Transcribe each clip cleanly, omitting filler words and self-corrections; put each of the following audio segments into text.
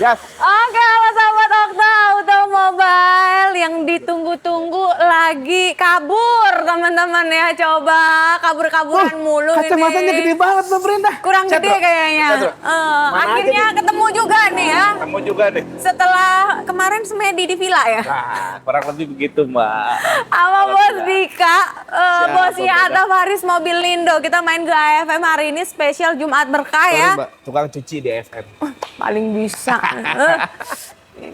Gas. Oke, halo sahabat Okta Automobile yang ditunggu-tunggu lagi kabur teman-teman ya. Coba kabur-kaburan mulu Kacamatanya ini. gede banget Mbak Brenda. Kurang gede Cetro. kayaknya. Cetro. Mana Akhirnya aja nih? ketemu juga nih ya. Kamu juga nih. Setelah kemarin semedi di villa ya. Nah, kurang lebih begitu Mbak. Sama Kalau Bos tidak. Dika, Siapa, bosnya Brenda? Atta Faris Mobil Lindo. Kita main ke AFM hari ini spesial Jumat Berkah Sorry, ya. Mbak, tukang cuci di FM. Paling bisa.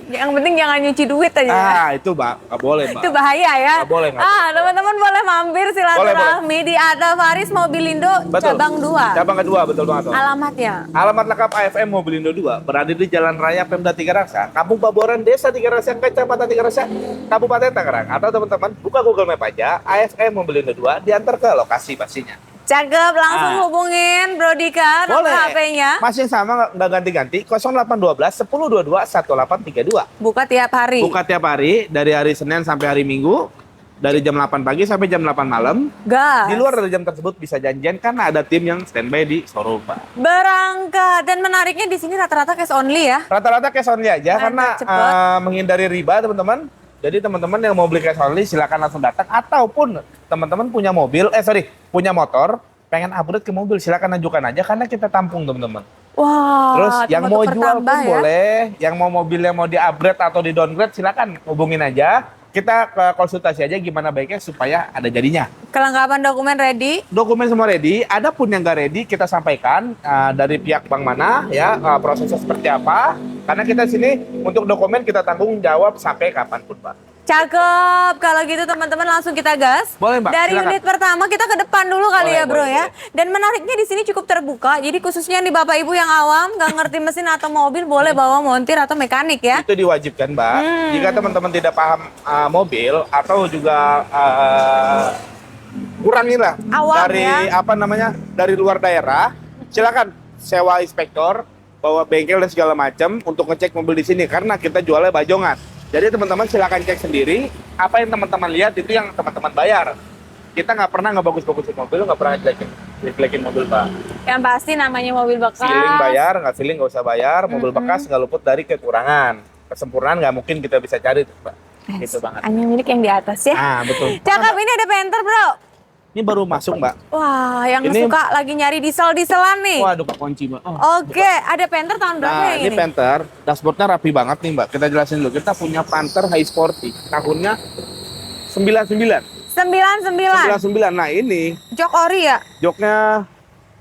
Yang penting jangan nyuci duit aja. Ah, itu Mbak, nggak boleh Mbak. Itu bahaya ya. Nggak boleh, nggak boleh. Teman-teman boleh mampir silaturahmi di Atta Faris Mobilindo Betul. cabang 2. Cabang kedua, betul banget. Mbak. Alamatnya. Alamat lengkap AFM Mobilindo 2 berada di Jalan Raya Pemda Tiga Raksa, Kampung Baboran, Desa Tiga Raksa, Kecamatan Tiga Raksa, Kabupaten Tangerang. Atau teman-teman buka Google Map aja, AFM Mobilindo 2 diantar ke lokasi pastinya. Cakep, langsung hubungin Bro Dika nomor Boleh. HP-nya. Masih yang sama, nggak ganti-ganti. 0812 1022 1832. Buka tiap hari. Buka tiap hari, dari hari Senin sampai hari Minggu, dari jam 8 pagi sampai jam 8 malam. Gas. Di luar dari jam tersebut bisa janjian karena ada tim yang standby di showroom, Pak. Berangkat. Dan menariknya di sini rata-rata cash only ya. Rata-rata cash only aja Mantap, karena cepet. menghindari riba, teman-teman. Jadi teman-teman yang mau beli cash only silakan langsung datang, ataupun teman-teman punya punya motor, pengen upgrade ke mobil, silakan ajukan aja karena kita tampung, teman-teman. Wah, Terus yang mau tempat jual pun bertambah ya. boleh, yang mau mobilnya mau di-upgrade atau di-downgrade silakan hubungin aja. Kita konsultasi aja gimana baiknya supaya ada jadinya. Kelengkapan dokumen ready. Dokumen semua ready, ada pun yang nggak ready kita sampaikan dari pihak bank mana ya, prosesnya seperti apa. Karena kita sini untuk dokumen kita tanggung jawab sampai kapanpun, Pak. Cakep. Kalau gitu teman-teman langsung kita gas. Boleh, Mbak, Dari silakan. unit pertama kita ke depan dulu kali Boleh, ya, Bro boleh, ya. boleh. Dan menariknya di sini cukup terbuka. Jadi khususnya nih Bapak Ibu yang awam, nggak ngerti mesin atau mobil, boleh bawa montir atau mekanik ya. Itu diwajibkan, Mbak. Jika teman-teman tidak paham mobil atau juga kurangilah Awam, dari ya. dari luar daerah, silakan sewa inspektor, bawa bengkel dan segala macam untuk ngecek mobil di sini karena kita jualnya bajongan. Jadi teman-teman silakan cek sendiri apa yang teman-teman lihat itu yang teman-teman bayar. Kita nggak pernah ngebagus-bagusin mobil, nggak pernah jelekin mobil, Pak. Yang pasti namanya mobil bekas. Feeling bayar, nggak feeling nggak usah bayar. Mobil bekas nggak luput dari kekurangan. Kesempurnaan nggak mungkin kita bisa cari, Pak. Gitu banget. Hanya milik yang di atas ya. Ah, betul. Cakep, ini ada Panther, Bro. Ini baru masuk, Mbak. Wah, yang Ini- suka lagi nyari diesel-dieselan nih. Waduh, Pak kunci, Mbak. Oh. Oke, ada Panther tahun berapa Nah, yang ini ini? Panther, dashboardnya rapi banget nih, Mbak. Kita jelasin dulu. Kita punya Panther High Sporty, tahunnya 99. 99. 99. Nah, ini Jok ori ya? joknya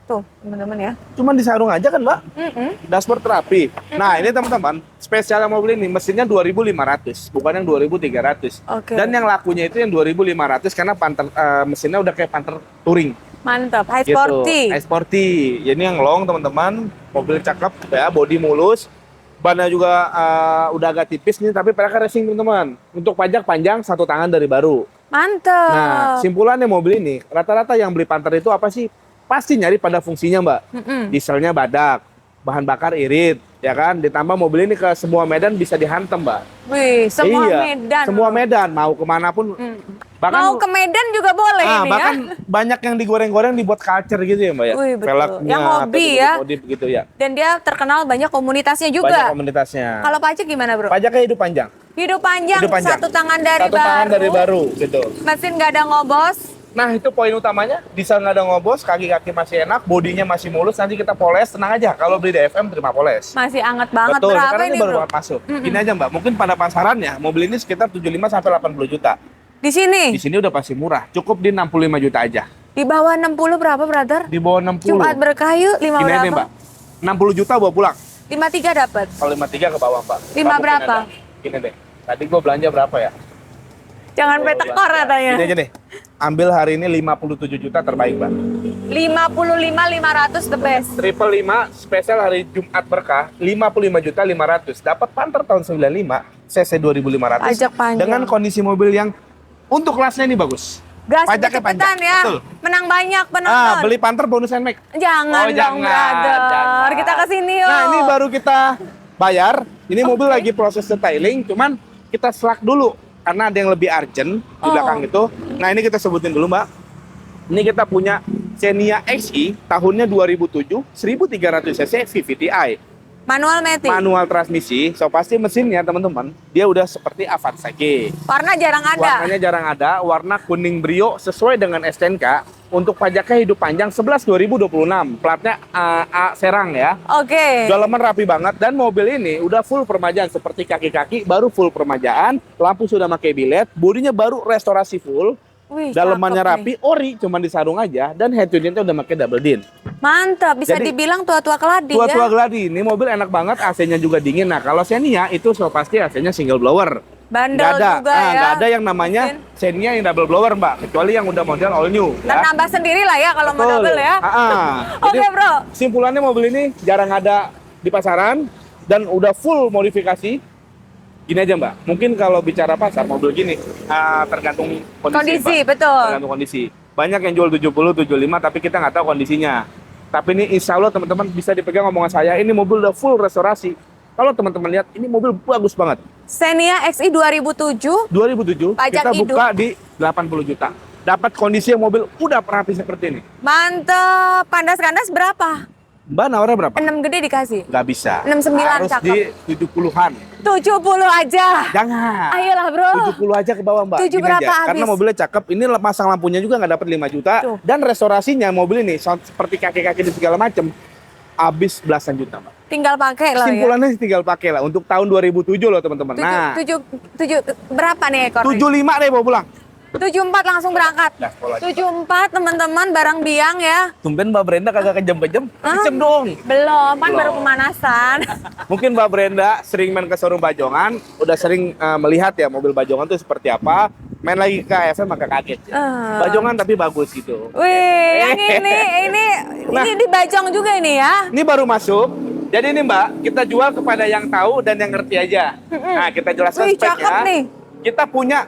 Tuh, teman-teman ya. cuma disarung aja kan, Mbak? Mm-mm. Dashboard rapi. Nah, ini teman-teman, spesial mobil ini mesinnya 2500, bukan yang 2300. Oke. Dan yang lakunya itu yang 2500 karena Panther mesinnya udah kayak Panther Touring. Mantap, high Gitu. sporty. High sporty. Ini yang long, teman-teman. Mobil cakep ya, bodi mulus. Bannya juga udah agak tipis nih, tapi mereka racing, teman-teman. Untuk pajak panjang, satu tangan dari baru. Mantap. Nah, simpulannya mobil ini, rata-rata yang beli Panther itu apa sih? Pasti nyari pada fungsinya, Mbak. Mm-mm. Dieselnya badak, bahan bakar irit, ya kan? Ditambah mobil ini ke semua medan bisa dihantam, Mbak. Wih, semua Iya, Medan. semua medan, mau kemanapun. Bahkan, Mau ke Medan juga boleh ini bahkan ya. banyak yang digoreng-goreng dibuat culture gitu ya, Mbak ya. Wih, betul. Velgnya, Yang atau hobi ya. modif gitu ya. Dan dia terkenal banyak komunitasnya Banyak juga. komunitasnya. Kalau pajak gimana, Bro? Pajaknya hidup panjang. Hidup panjang, Hidup panjang. satu tangan dari Satu baru. tangan dari baru gitu. Mesin nggak ada ngobos. Nah, itu poin utamanya. Diesel nggak ada ngobos, kaki-kaki masih enak, bodinya masih mulus. Nanti kita poles, tenang aja. Kalau beli di FM terima poles. Masih anget banget. Betul, Berapa sekarang ini, ini baru Bro? banget masuk. Gini aja, Mbak, mungkin pada pasarannya mobil ini sekitar 75 sampai 80 juta. Di sini, Di sini udah pasti murah. Cukup di 65 juta aja. di bawah 60 berapa, brother? Di bawah 60. Jumat berkah yuk, 5 Gini aja, berapa? Mbak. 60 juta bawa pulang. 53 dapat. Kalau 53 ke bawah, Mbak. Lima Kamu berapa? Gini deh. Tadi gua belanja berapa ya? Jangan Gua petekor belanja. katanya. Gini aja deh. Ambil hari ini 57 juta terbaik, Mbak. 55.500 the best. Triple 5 spesial hari Jumat berkah 55 juta 500. Dapat Panther tahun 95 CC 2500 Pajak panjang. dengan kondisi mobil yang untuk kelasnya ini bagus. Gas Pajaknya cepet-cepetan panjang, ya. betul. Menang banyak penonton. Ah, beli Panther bonus NMAX. Jangan Oh, dong, jangan, brother. jangan. Kita ke sini yuk. Nah, ini baru kita bayar. Ini mobil lagi proses detailing, cuman kita selak dulu karena ada yang lebih urgent di Oh. belakang itu. Nah, ini kita sebutin dulu, Mbak. Ini kita punya Xenia XI tahunnya 2007, 1300 cc VVTi. Manual matic. manual transmisi, so pasti mesinnya teman-teman, dia udah seperti Avanza K. Warna jarang ada. Warnanya jarang ada, warna kuning brio sesuai dengan STNK. Untuk pajaknya hidup panjang 11 2026, platnya A Serang ya. Oke. Dalaman rapi banget dan mobil ini udah full permajaan seperti kaki-kaki baru full permajaan, lampu sudah pakai bilet, bodinya baru restorasi full. Wih, Dalamannya cakep rapi, ori cuman di sarung aja dan head unitnya udah pakai double din. nih. Mantap, bisa Jadi, dibilang tua-tua keladi Tua-tua ya. gladi, ini mobil enak banget, AC-nya juga dingin. Nah, kalau Xenia itu so pasti AC-nya single blower. Bandel Nggak ada, juga ya. nggak ada yang namanya Mungkin. Xenia yang double blower, Mbak. Kecuali yang udah model all new. Dan Ya. nambah sendiri lah ya kalau mau Betul. double ya. Oke, Jadi, bro. simpulannya mobil ini jarang ada di pasaran dan udah full modifikasi. Gini aja, Mbak. Mungkin kalau bicara pasar mobil gini tergantung kondisi, Mbak. Betul. Tergantung kondisi. Banyak yang jual 70, 75 tapi kita nggak tahu kondisinya. Tapi ini insya Allah teman-teman bisa dipegang omongan saya. Ini mobil udah full restorasi. Kalau teman-teman lihat, ini mobil bagus banget. Xenia XI 2007. 2007 Pajak kita hidup. buka di 80 juta. Dapat kondisi yang mobil udah rapi seperti ini. Mantep. Pandas-kandas berapa? Mbak nawarnya berapa? 6 gede dikasih. Nggak bisa. 69 Harus cakep. di 70-an. 70 aja. Jangan. Ayolah, bro. 70 aja ke bawah, Mbak. 7 Gini berapa aja. habis? Karena mobilnya cakep. Ini pasang lampunya juga nggak dapat 5 juta. Tuh. Dan restorasinya mobil ini seperti kaki-kaki dan segala macem habis belasan juta, Mbak. Tinggal pakai loh ya. Kesimpulannya tinggal pakai lah untuk tahun 2007 loh, teman-teman. Nah, 7 berapa nih ekor? 75 deh bawa pulang. 74 langsung berangkat. Dah, sekolah aja. 74 teman-teman barang biang ya. Tumben Mbak Brenda kagak kejam-kejam. Hah? Kejam dong. Belum, kan Belum. baru pemanasan. Mungkin Mbak Brenda sering main ke showroom Bajongan, udah sering melihat ya mobil Bajongan itu seperti apa. Main lagi ke AFM maka kaget. Bajongan tapi bagus gitu. Wih, yang Nah. ini dibajong juga ini ya. Ini baru masuk. Jadi ini Mbak, kita jual kepada yang tahu dan yang ngerti aja. Nah, kita jelaskan Wih, cakep speknya. nih. Kita punya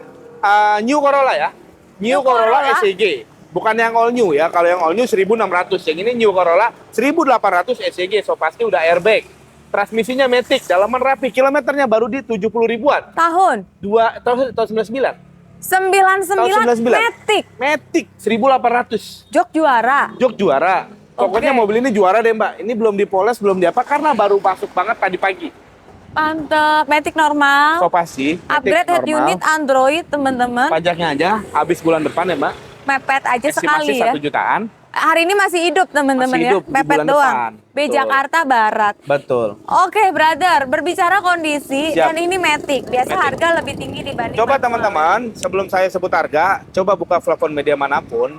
New Corolla ya. New Corolla SEG. Bukan yang all new ya. Kalau yang all new 1600. Yang ini New Corolla 1800 SEG. So pasti udah airbag. Transmisinya matic, dalaman rapi. Kilometernya baru di 70 ribuan. Tahun Tahun 99. 99 Matic. Matic 1800. Jok juara. Jok juara. Pokoknya Oke. mobil ini juara deh Mbak. Ini belum dipoles, belum diapa karena baru masuk banget tadi pagi. Mantep, Matic normal. So pasti Matic Upgrade head normal. unit Android, teman-teman. Pajaknya aja habis bulan depan ya Mbak. Mepet aja Estimasi sekali ya. 1 jutaan. Hari ini masih hidup, teman-teman Masih ya. hidup di Mepet bulan doang. depan. B Betul. Jakarta Barat. Betul. Oke, brother, berbicara kondisi Siap. dan ini Matic. Biasa Matic. harga lebih tinggi dibanding Coba Matic. teman-teman, sebelum saya sebut harga, coba buka platform media manapun.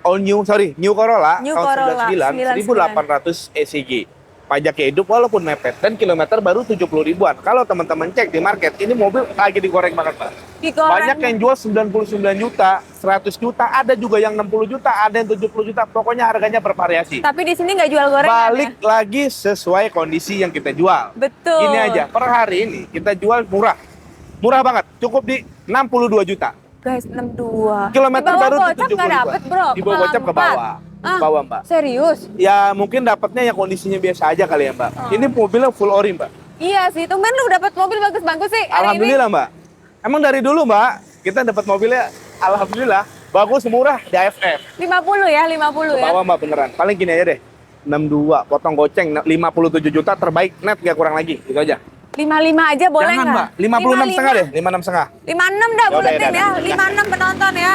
New Corolla New tahun Corolla, 99 1800 ECG. Pajaknya hidup walaupun mepet dan kilometer baru 70 ribuan. Kalau teman-teman cek di market, ini mobil lagi digoreng banget, Pak. Digoreng. Banyak yang jual 99 juta, 100 juta, ada juga yang 60 juta, ada yang 70 juta. Pokoknya harganya bervariasi. Tapi di sini nggak jual gorengan Balik ya? lagi sesuai kondisi yang kita jual. Betul. Ini aja, per hari ini kita jual murah. Murah banget, cukup di 62 juta. Guys, 62. Kilometer Di bawah baru gocap 70 nggak ribuan. dapet, bro. Di bawah gocap ke bawah. Ah, Ke bawah, Mbak. Serius? Ya mungkin dapatnya ya kondisinya biasa aja kali ya, Mbak. Ini mobilnya full ori, Mbak. Iya sih, tumben lu dapat mobil bagus-bagus sih hari Alhamdulillah, Mbak. Emang dari dulu, Mbak, kita dapat mobilnya alhamdulillah bagus, murah di AFF. ini. 50 ya, 50 Ke ya. bawah, Mbak, beneran. Paling gini aja deh. 62, potong goceng 57 juta terbaik net gak kurang lagi. Gitu aja. 55 aja boleh Jangan, nggak? Mbak. 56 setengah deh, 56 setengah. 56 dah Ya udah, buletin ya ya. udah. 56 penonton ya.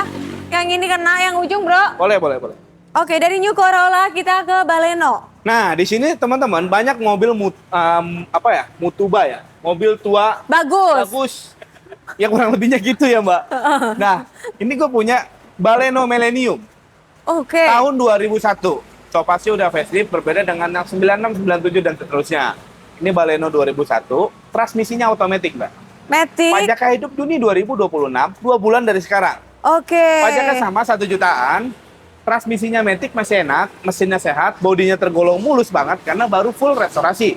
Yang ini kena yang ujung, Bro. Boleh, boleh, boleh. Oke, dari New Corolla kita ke Baleno. Nah, di sini teman-teman banyak mobil Mutuba ya. Mobil tua Bagus. bagus. Ya kurang lebihnya gitu ya, Mbak. Nah, ini gue punya Baleno Millennium Oke. tahun 2001. So pasti udah facelift, berbeda dengan yang 96, 97 dan seterusnya. Ini Baleno 2001, transmisinya otomatis, Mbak. Matic. Pajaknya hidup Juni 2026, 2 bulan dari sekarang. Oke. Pajaknya sama 1 jutaan. Transmisinya matic masih enak, mesinnya sehat, bodinya tergolong mulus banget karena baru full restorasi.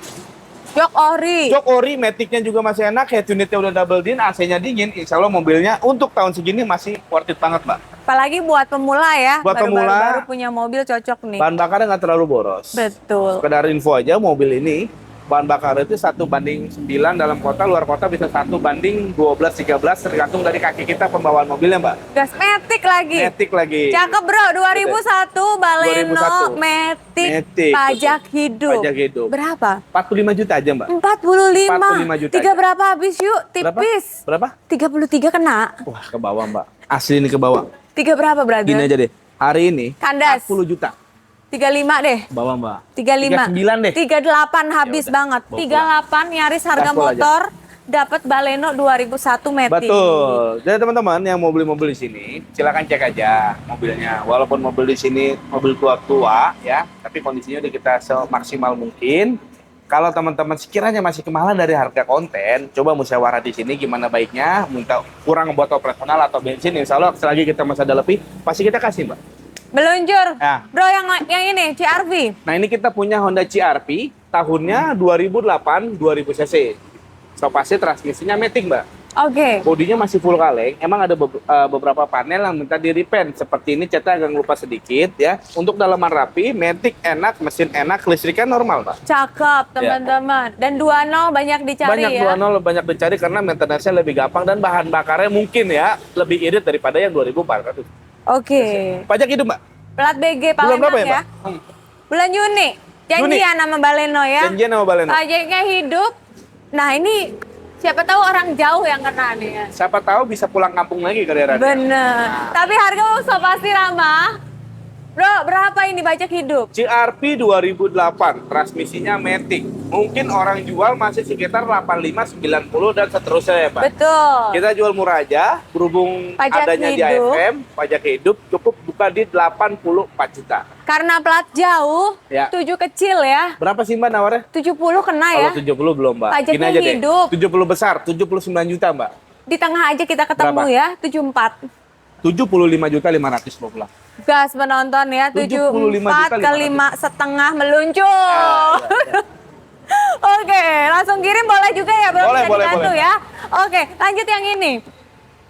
Jok ori. Jok ori, maticnya juga masih enak, head unitnya udah double din, AC-nya dingin. Insya Allah mobilnya untuk tahun segini masih worth it banget, Mbak. Apalagi buat pemula ya. Buat pemula. Baru punya mobil cocok nih. Bahan bakarnya nggak terlalu boros. Betul. Sekedar info aja, mobil ini bahan bakar itu 1:9 dalam kota, luar kota bisa 1:12, 13 tergantung dari kaki kita pembawaan mobilnya, Mbak. Gas Matic lagi. Matic lagi. Cakep bro, 2001 Baleno 2001. Matic, Matic, pajak hidup. Pajak hidup. Berapa? 45 juta aja, Mbak. 45. 45 juta Tiga aja. berapa habis yuk? Tipis. Berapa? 33 kena. Wah, ke bawah, Mbak. Asli ini ke bawah. Tiga berapa brother? Gini aja deh. Hari ini Kandas. 40 juta. 35 deh. Ke bawah, Mbak. 35. 39 deh. 38 habis Ya udah, banget. bawa 38 nyaris harga Gaspol aja. motor dapat Baleno 2001 Matic. Betul. Jadi teman-teman yang mau beli mobil di sini, silakan cek aja mobilnya. Walaupun mobil di sini mobil tua-tua ya, tapi kondisinya udah kita semaksimal mungkin. Kalau teman-teman sekiranya masih kemahalan dari harga konten, coba musyawarah di sini gimana baiknya, minta kurang buat operasional atau bensin, insya Allah selagi kita masih ada lebih, pasti kita kasih, Mbak. Meluncur. Ya. Bro yang ini CR-V. Nah ini kita punya Honda CR-V, tahunnya 2008 2000 cc. So pasti transmisinya Matic, Mbak. Oke. Bodinya masih full kaleng. Emang ada beberapa panel yang minta di repaint. Seperti ini catnya agak lupa sedikit ya. Untuk dalaman rapi, Matic enak, mesin enak, listrikan normal, Pak. Cakep teman-teman. Dan 20 banyak dicari Banyak ya. 2.0 banyak dicari karena maintenance-nya lebih gampang dan bahan bakarnya mungkin ya lebih irit daripada yang 2400. Oke. Pajak hidup, Mbak. Plat BG Bulan berapa Palembang ya, ya. Mbak? Bulan Juni. Janjian sama Baleno ya. Janjian sama Baleno. Pajaknya hidup. Nah ini siapa tahu orang jauh yang kena nih ya. Siapa tahu bisa pulang kampung lagi ke daerah. Bener. Tapi harga so pasti ramah. Bro, berapa ini pajak hidup? CR-V 2008, transmisinya Matic. Mungkin orang jual masih sekitar 85, 90 dan seterusnya ya, Pak. Betul. Kita jual murah aja, berhubung Pajak adanya di hidup. AFM, pajak hidup cukup buka di 84 juta. Karena plat jauh, Ya. 7 kecil ya. Berapa sih, Mbak, nawarnya? 70 kena ya. Kalau 70 belum, Mbak. Pajaknya Gini aja hidup. deh. 70 besar, 79 juta, Mbak. Di tengah aja kita ketemu Berapa? ya, 74. 75 juta 500 mau pulang. Gas penonton ya, 75 74 juta ke 5,5 meluncur. Ya. Oke, langsung kirim boleh juga ya bro, Boleh, bisa boleh, dibantu boleh. ya. Oke, lanjut yang ini.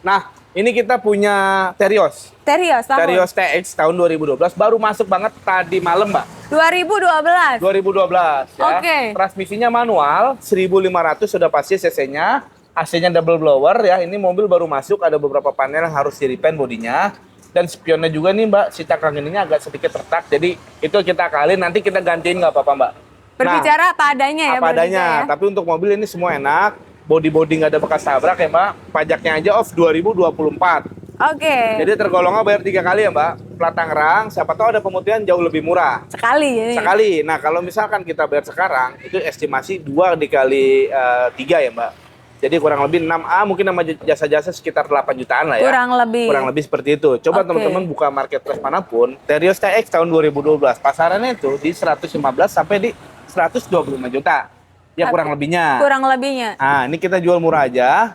Nah, ini kita punya Terios. Terios tahun Terios TX tahun 2012, baru masuk banget tadi malam, Mbak. 2012. 2012 ya. Oke. Transmisinya manual, 1500 sudah pasti cc-nya. AC-nya double blower ya. Ini mobil baru masuk, ada beberapa panel yang harus di-repaint bodinya. Dan spionnya juga nih, Mbak, si cakang ininya agak sedikit retak. Jadi itu kita akalin, nanti kita gantiin nggak apa-apa, Mbak. Berbicara apa adanya ya. Apa adanya. berbicara ya. Tapi untuk mobil ini semua enak. Body-body nggak ada bekas tabrak ya, Mbak. Pajaknya aja off 2024. Oke. Jadi tergolongnya bayar 3 kali ya, Mbak. Plat Tangerang, siapa tahu ada pemutihan jauh lebih murah. Sekali ini. Sekali. Nah, kalau misalkan kita bayar sekarang, itu estimasi 2 dikali 3 ya, Mbak. Jadi kurang lebih 6A, mungkin sama jasa-jasa sekitar 8 jutaan lah ya. Kurang lebih. Kurang lebih seperti itu. Coba Oke. teman-teman buka marketplace manapun, Terios TX tahun 2012, pasarannya itu di 115 sampai di 125 juta. Ya kurang lebihnya. Kurang lebihnya. Nah, ini kita jual murah aja.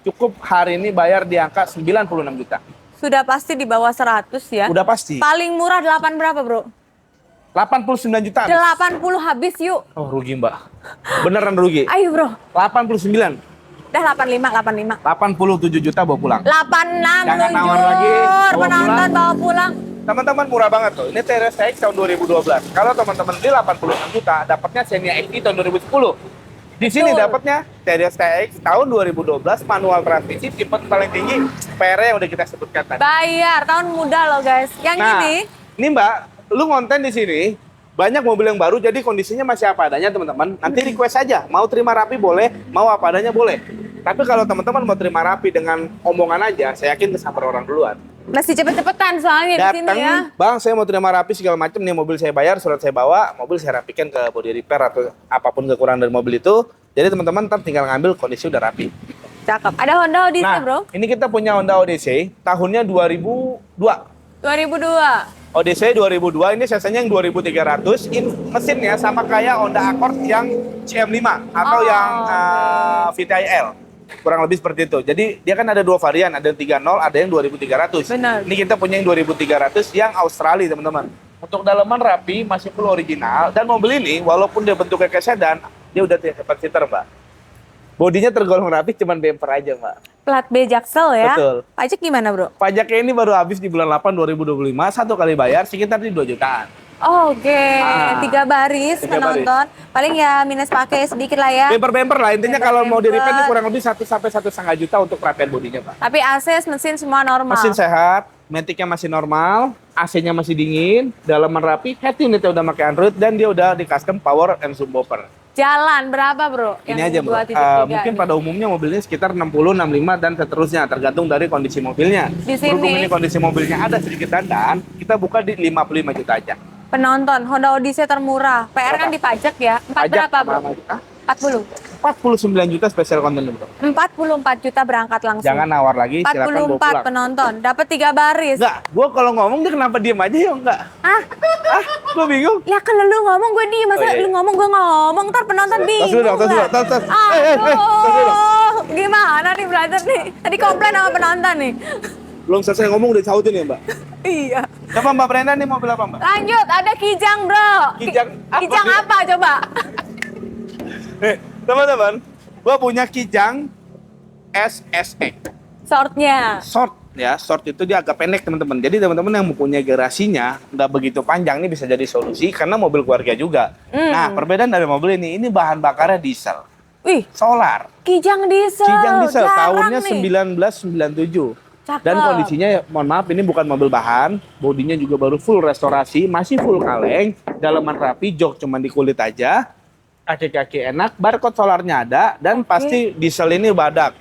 Cukup hari ini bayar di angka 96 juta. Sudah pasti di bawah 100 ya. Udah pasti. Paling murah 8 berapa bro? 89 juta. 80 habis yuk. Oh, rugi, Mbak. Beneran rugi. Ayo bro. 89. Udah 85. 87 juta bawa pulang. 86 Jangan meluncur. nawar lagi, bawa Penonton pulang. bawa pulang. Teman-teman murah banget tuh. Ini Terios TX tahun 2012. Kalau teman-teman beli 86 juta, dapatnya Xenia XT tahun 2010. Di sini Betul. dapatnya Terios TX tahun 2012, manual transmisi, tipe paling tinggi, PR yang udah kita sebutkan tadi. Bayar tahun muda loh guys. Yang Nah, ini Mbak, lu ngonten di sini, banyak mobil yang baru, jadi kondisinya masih apa adanya teman-teman. Nanti request aja, mau terima rapi boleh, mau apa adanya boleh. Tapi kalau teman-teman mau terima rapi dengan omongan aja, saya yakin kesamper orang duluan. masih cepet-cepetan soalnya di sini Datang, ya. Bang, saya mau terima rapi segala macam nih, mobil saya bayar, surat saya bawa, mobil saya rapikan ke body repair atau apapun kekurangan dari mobil itu. Jadi teman-teman ntar tinggal ngambil kondisi udah rapi. Cakep. Ada Honda Odyssey Nah, bro. ini kita punya Honda Odyssey, tahunnya 2002. 2002. Odyssey 2002 ini cc-nya yang 2300, mesinnya sama kayak Honda Accord yang CM5 atau Oh, yang oke. VTI L. Kurang lebih seperti itu. Jadi dia kan ada 2 varian, ada yang 30, ada yang 2300. Benar. Ini kita punya yang 2300 yang Australia, teman-teman. Untuk dalaman rapi, masih full original, dan mobil ini walaupun dia bentuknya kayak sedan, dia udah 7 seater, Mbak. Bodinya tergolong rapi, cuman bumper aja, Mbak. Plat B Jaksel ya. Betul. Pajak gimana bro? Pajaknya ini baru habis di bulan 8 2025, 1 kali bayar sekitar di 2 jutaan. Oke, Ah. 3 baris 3 baris. penonton. Paling ya minus pakai sedikit lah ya. Bemper lah, intinya kalau mau di repaint ini Bemper. kurang lebih 1 sampai 1,5 juta untuk perapian bodinya, Pak. Tapi AC mesin semua normal. Mesin sehat, matic-nya masih normal, AC-nya masih dingin, dalaman rapi, head unit-nya udah pakai Android, dan dia udah di custom power and subwoofer. Jalan berapa bro? Ini aja bro, 2.3 mungkin nih. pada umumnya mobilnya sekitar 60, 65 dan seterusnya, tergantung dari kondisi mobilnya. Di sini. Berhubung ini kondisi mobilnya ada sedikit dandan, kita buka di 55 juta aja. Penonton Honda Odyssey termurah. PR kan dipajak ya. 4 Pajak berapa bro? Hah? 40. 49 juta spesial konten bro. 44 juta berangkat langsung. Jangan nawar lagi, silakan bawa 44 pulang. penonton, dapat 3 baris. Enggak, gua kalau ngomong dia kenapa diem aja ya enggak? Ah, Gua bingung. ya kalau lu ngomong gue diem, masa Oh, iya. lu ngomong gue ngomong, ntar penonton bingung. dulu dong, tos dulu, nggak? tos. Tos dulu. Aduh, gimana nih belajar nih? Tadi komplain sama penonton nih. Belum selesai ngomong udah sautin ya mbak? Iya. Coba Mbak Brenda nih mobil apa mbak? Lanjut, ada Kijang bro. Kijang apa? Kijang apa coba? Teman-teman, gua punya Kijang SSX. Shortnya. Short ya, short itu dia agak pendek teman-teman. Jadi teman-teman yang mempunyai garasinya nggak begitu panjang ini bisa jadi solusi karena mobil keluarga juga. Nah, perbedaan dari mobil ini bahan bakarnya diesel, Wih, solar. Kijang diesel. Kijang diesel Jarang tahunnya nih. 1997. Cakep. Dan kondisinya, mohon maaf, ini bukan mobil bahan, bodinya juga baru full restorasi, masih full kaleng, dalaman rapi, jok cuma di kulit aja, kaki-kaki enak, barcode solarnya ada, dan pasti diesel ini badak.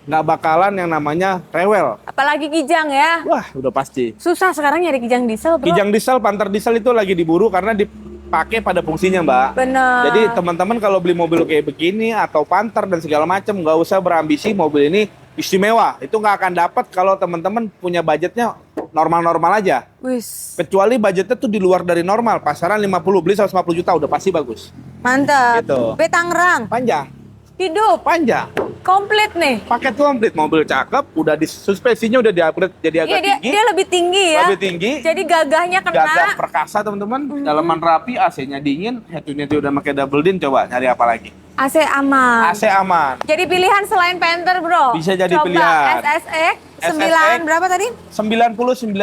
Nggak bakalan yang namanya rewel. Apalagi Kijang ya. Wah, udah pasti. Susah sekarang nyari Kijang diesel bro. Kijang diesel, Panther diesel itu lagi diburu karena dipakai pada fungsinya, Mbak. Bener. Jadi teman-teman kalau beli mobil kayak begini atau Panther dan segala macam, nggak usah berambisi mobil ini istimewa. Itu nggak akan dapat kalau teman-teman punya budgetnya normal-normal aja. Wis, Kecuali budgetnya tuh di luar dari normal. Pasaran 50, beli 150 juta udah pasti bagus. mantap. Gitu. P Tangerang, Panjang, hidup, panjang. komplit nih. Paket komplit, mobil cakep, udah di suspensinya udah di-upgrade jadi agak Iya, tinggi. dia lebih tinggi ya. Lebih tinggi. Jadi gagahnya kena. Gagah perkasa teman-teman, dalaman rapi, AC-nya dingin, head unitnya udah pakai double din, coba nyari apa lagi? AC aman. AC aman. Jadi pilihan selain Panther bro. Bisa jadi Coba pilihan. SSX 9 SSX. berapa tadi?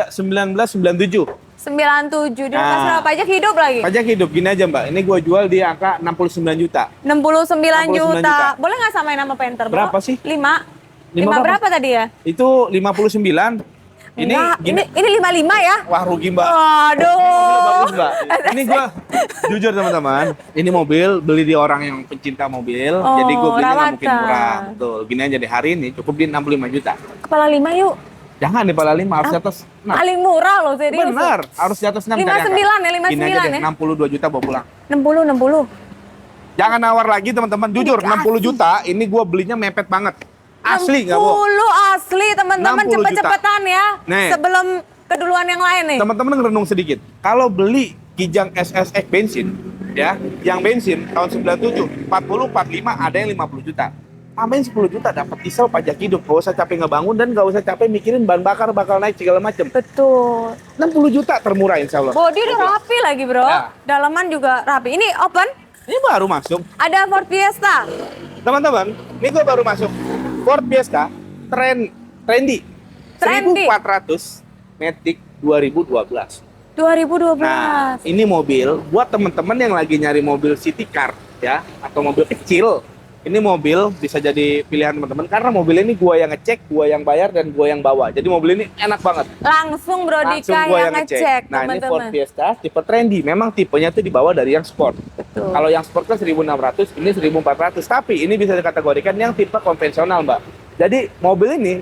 1997. 97. Di atas Nah. berapa pajak hidup lagi? Pajak hidup gini aja Mbak. Ini gua jual di angka 69 juta. 69 juta. juta. Boleh nggak samain nama Panther bro? Berapa sih? 5. 5 5 berapa? berapa tadi ya? Itu 59. Ini Enggak, gini. ini 55 ya? Wah, rugi Mbak. Aduh. Bagus Mbak. Ini gua jujur teman-teman, ini mobil beli di orang yang pencinta mobil, Oh, jadi gua belinya nggak mungkin rawatan. murah. Betul. Gini aja di hari ini cukup di 65 juta. Kepala 5 yuk. Jangan di pala 5, harus di atas 6. Paling murah loh serius. Benar, harus di atas 6. 59 ya, 59 Gini aja deh, ya. 62 juta bawa pulang. 60. Jangan nawar lagi teman-teman, jujur 60 juta ini gua belinya mepet banget. Asli nggak bohong. 60 asli teman-teman, 60 juta. cepet-cepetan ya. Nih. Sebelum keduluan yang lain nih. Teman-teman ngerenung sedikit. Kalau beli Kijang SSX bensin, ya, yang bensin tahun 97, 40, 45, ada yang 50 juta. Tambahin 10 juta dapat diesel pajak hidup. Gak usah capek ngebangun dan gak usah capek mikirin bahan bakar bakal naik segala macam. Betul. 60 juta termurah insya Allah. Body udah rapi lagi bro. Ya. Dalaman juga rapi. Ini open. Ini baru masuk. Ada Ford Fiesta. Teman-teman, ini gue baru masuk. Ford Fiesta, trendy. Trendy. 1400 Matic 2012. 2012. Nah, ini mobil buat teman-teman yang lagi nyari mobil city car ya atau mobil kecil. Ini mobil bisa jadi pilihan teman-teman karena mobil ini gua yang ngecek, gua yang bayar dan gua yang bawa. Jadi mobil ini enak banget. Langsung Bro Langsung Dika gua yang ngecek Nah, ini Ford teman-teman. Fiesta tipe trendy. Memang tipenya tuh dibawa dari yang sport. Betul. Kalau yang sport kan 1600, ini 1400. Tapi ini bisa dikategorikan yang tipe konvensional, Mbak. Jadi mobil ini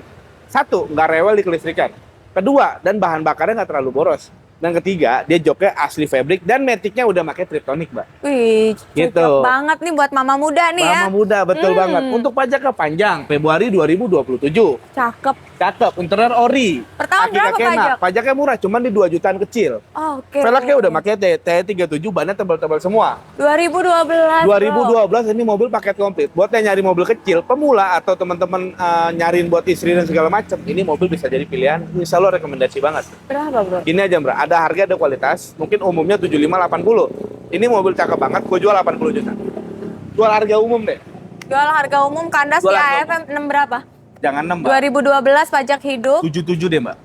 satu, nggak rewel di kelistrikan. Kedua, dan bahan bakarnya nggak terlalu boros. Dan ketiga, dia joknya asli fabric dan maticnya udah pakai Triptonic, Mbak. Wih, cocok Gitu. banget nih buat mama muda nih ya. Mama muda, betul banget. Untuk pajaknya panjang, Februari 2027. Cakep. Cakep, interior ori. Per tahun berapa Kaki-kaki enak. pajak? Pajaknya murah, cuman di 2 jutaan kecil. Oke. Velgnya udah pakai T37, bannya tebal-tebal semua. 2012. Bro. 2012 ini mobil paket komplit. Buat yang nyari mobil kecil, pemula atau teman-teman nyariin buat istri dan segala macam, ini mobil bisa jadi pilihan. Insya Allah rekomendasi banget. Berapa, Bro? Ini aja, Mbak. Ada harga, ada kualitas. Mungkin umumnya 75-80. Ini mobil cakep banget, gue jual 80 juta. Jual harga umum deh. Jual harga umum kandas Jual di harga AFM 6 berapa? Jangan 6, Mbak. 2012 pajak hidup 77 deh, Mbak.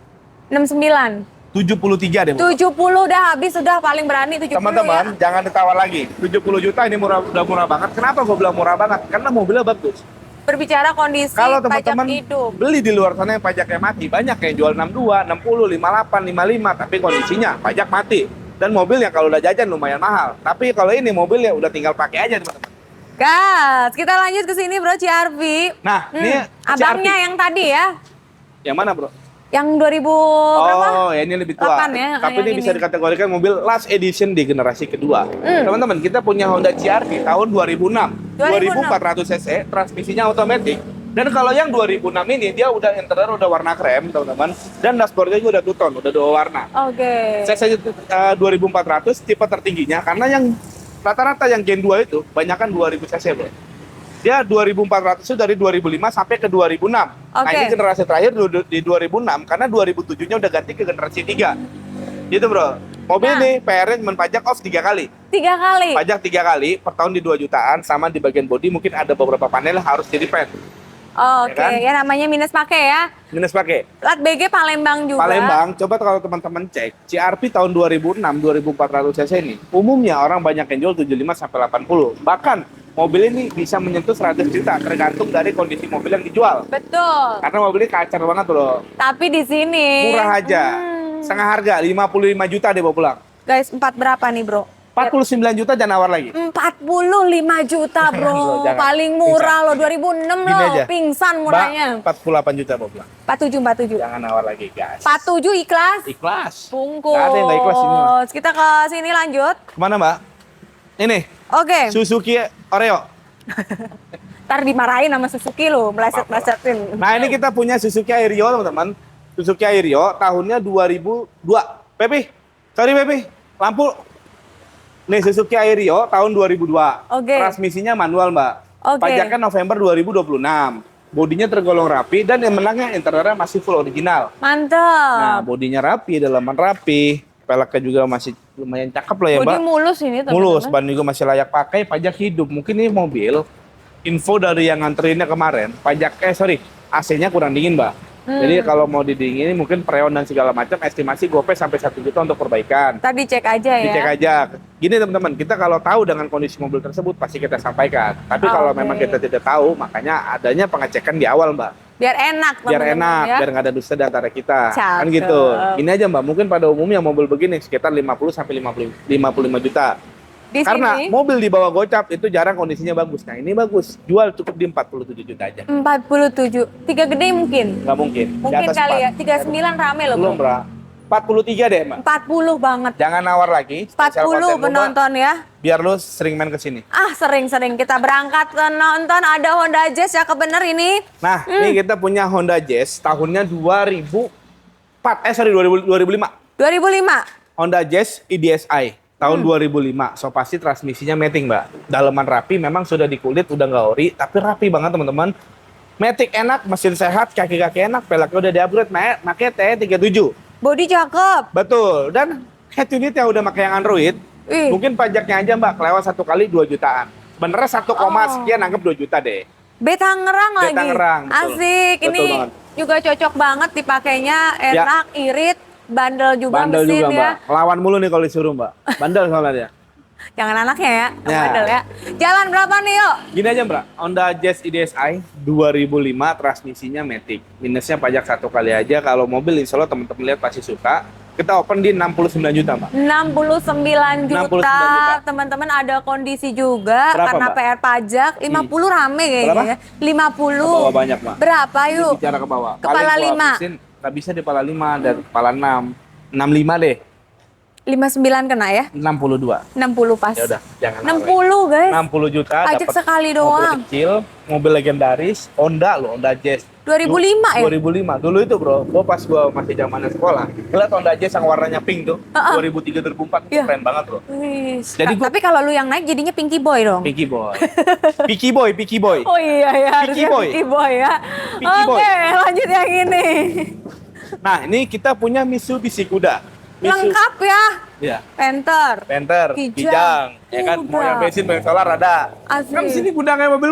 69. 73 deh. Bu. 70 udah habis, sudah paling berani 70 Teman-teman, ya. jangan ditawar lagi. 70 juta ini udah murah banget. Kenapa gue bilang murah banget? Karena mobilnya bagus. Berbicara kondisi Kalau pajak teman-teman hidup. beli di luar sana yang pajaknya mati, banyak yang jual 62, 60, 58, 55, tapi kondisinya pajak mati. Dan mobilnya kalau udah jajan lumayan mahal. Tapi kalau ini mobilnya udah tinggal pakai aja, teman-teman. Gas, kita lanjut ke sini bro, CR-V. Nah, ini abangnya CR-V. yang tadi ya, Yang mana, bro? yang 2000 berapa? Oh, ya ini lebih tua. 8 ya, Tapi yang ini bisa dikategorikan mobil last edition di generasi kedua. Teman-teman, kita punya Honda CR-V tahun 2006. 2400 cc, transmisinya otomatis. Dan kalau yang 2006 ini dia udah interior udah warna krem, teman-teman. Dan dashboardnya juga udah two-tone, udah 2 warna. Oke. Cc 2400 tipe tertingginya karena yang rata-rata yang Gen 2 itu banyakan 2000 cc, bro. Dia 2400 itu dari 2005 sampai ke 2006. Nah, Oke. ini generasi terakhir di 2006 karena 2007-nya udah ganti ke generasi 3. Gitu, bro. Mobil Nah. nih PR-nya cuma pajak off 3 kali. 3 kali. Pajak 3 kali, per tahun di 2 jutaan, sama di bagian bodi mungkin ada beberapa panel yang harus di-repaint. Oke, Ya kan? ya namanya minus pakai ya. Minus pakai. Plat BG Palembang juga. Palembang, coba kalau teman-teman cek, CR-V tahun 2006, 2400 cc ini, umumnya orang banyak yang jual 75 sampai 80. Bahkan mobil ini bisa menyentuh 100 juta, tergantung dari kondisi mobil yang dijual. Betul. Karena mobil ini kacar banget loh. Tapi di sini Murah aja. Setengah harga, 55 juta deh bawa pulang. Guys, 4 berapa nih, Bro? 49 juta jangan nawar lagi. 45 juta, Bro. Bro, jangan. Paling murah loh, 2006 Gini loh. aja. Pingsan murahnya. Mbak, 48 juta bawa pulang. 47. Jangan nawar lagi, guys. 47 ikhlas. Ikhlas. Bungkus. Nggak ada yang nggak ikhlas ini, Mbak. Kita ke sini lanjut. Kemana, Mbak? Ini, Oke. Suzuki Oreo. Ntar dimarahin sama Suzuki lo, meleset-melesetin. Nah, ini kita punya Suzuki Airio, teman-teman. Suzuki Airio tahunnya 2002. Pepi, sorry Pepi, lampu. Nih Suzuki Airio tahun 2002. Oke. Transmisinya manual, Mbak. Oke. Pajaknya November 2026. Bodinya tergolong rapi dan yang menangnya interiornya masih full original. Mantap. Nah, bodinya rapi, dalaman rapi. Peleknya juga masih lumayan cakep lah ya, Bodi Mbak. mulus ini, teman-teman. Mulus, ban juga masih layak pakai, pajak hidup. Mungkin ini mobil, info dari yang nganterinnya kemarin, AC-nya kurang dingin, Mbak. Jadi kalau mau didinginin mungkin freon dan segala macam, estimasi GoPay sampai 1 juta untuk perbaikan. Tadi cek aja ya. Dicek aja. Gini teman-teman, kita kalau tahu dengan kondisi mobil tersebut pasti kita sampaikan. Tapi kalau Oke. memang kita tidak tahu, makanya adanya pengecekan di awal, Mbak. Biar enak, Biar teman-teman, enak, ya. biar nggak ada dusta di antara kita. Kan Cakep. gitu. Ini aja, Mbak, mungkin pada umumnya mobil begini sekitar 50 sampai 55 juta. Di Karena sini mobil di bawah gocap itu jarang kondisinya bagus. Nah, ini bagus. Jual cukup di 47 juta aja. 47. 3 gede mungkin. Nggak mungkin. Di Mungkin atas kali 4. ya. 39 rame loh, Belum, Bro. Bra. 43 deh, Mbak. 40 banget. Jangan nawar lagi. Spesial 40 konten lu, Mbak. penonton ya. Biar lu sering main ke sini. Ah, sering-sering kita berangkat ke nonton, ada Honda Jazz, cakep bener ini. Nah, ini kita punya Honda Jazz tahunnya 2005. 2005. Honda Jazz IDSI tahun 2005. So pasti transmisinya matic, Mbak. Daleman rapi, memang sudah dikulit, udah nggak ori, tapi rapi banget, teman-teman. Matic enak, mesin sehat, kaki-kaki enak, peleknya udah di-upgrade, pakai T37. Body cakep. Betul. Dan head unit yang udah pakai yang Android, Ih. mungkin pajaknya aja, Mbak, kelewat 1 kali 2 jutaan. Sebenarnya 1, sekian anggap 2 juta deh. B Tangerang B lagi. Tangerang, betul. Asik. Betul Ini banget. juga cocok banget dipakainya, enak, irit, bandel juga Bandel mesin juga, ya. Mbak. Lawan mulu nih kalau disuruh, Mbak. Bandel soalnya dia. Jangan anaknya ya, yang Ya. bandel ya. Jalan berapa nih yuk? Gini aja, Mbak. Honda Jazz IDSI 2005, transmisinya matic. Minusnya pajak 1 kali aja. Kalau mobil insya Allah teman-teman lihat pasti suka. Kita open di 69 juta, Mbak. 69 juta. juta. Teman-teman ada kondisi juga Berapa, karena Mbak? PR pajak 50 rame kayaknya Berapa? ya. 50. Ke bawah banyak, Mbak. Berapa Ini yuk? bicara ke bawah. Kepala Paling gua 5. habisin, nggak bisa di kepala 5 dan kepala 6. 65 deh. 59 kena ya? 62. 60 pas. Ya udah, jangan 60 guys. 60 juta Pajak dapat sekali mobil doang. kecil, mobil legendaris, Honda loh, Honda Jazz. 2005 ya? 2005. Dulu itu, Bro, gua pas gua masih zamannya sekolah, ngeliat Honda Jazz yang warnanya pink tuh. 2003 2004 itu Iya. keren banget, Bro. Wih. Jadi gua- Tapi kalau lu yang naik jadinya Pinky Boy dong. Picky Boy. Picky Boy, Picky Boy. Oh iya ya, Pinky harusnya Boy. Pinky Boy ya. Pinky Oke, Boy. lanjut yang ini. Nah, ini kita punya Mitsubishi Kuda. Lengkap ya. Iya. Panther. Panther, Kijang, ya kan? Mau yang bensin, mau yang solar ada. Asli. Kan di sini gudangnya mobil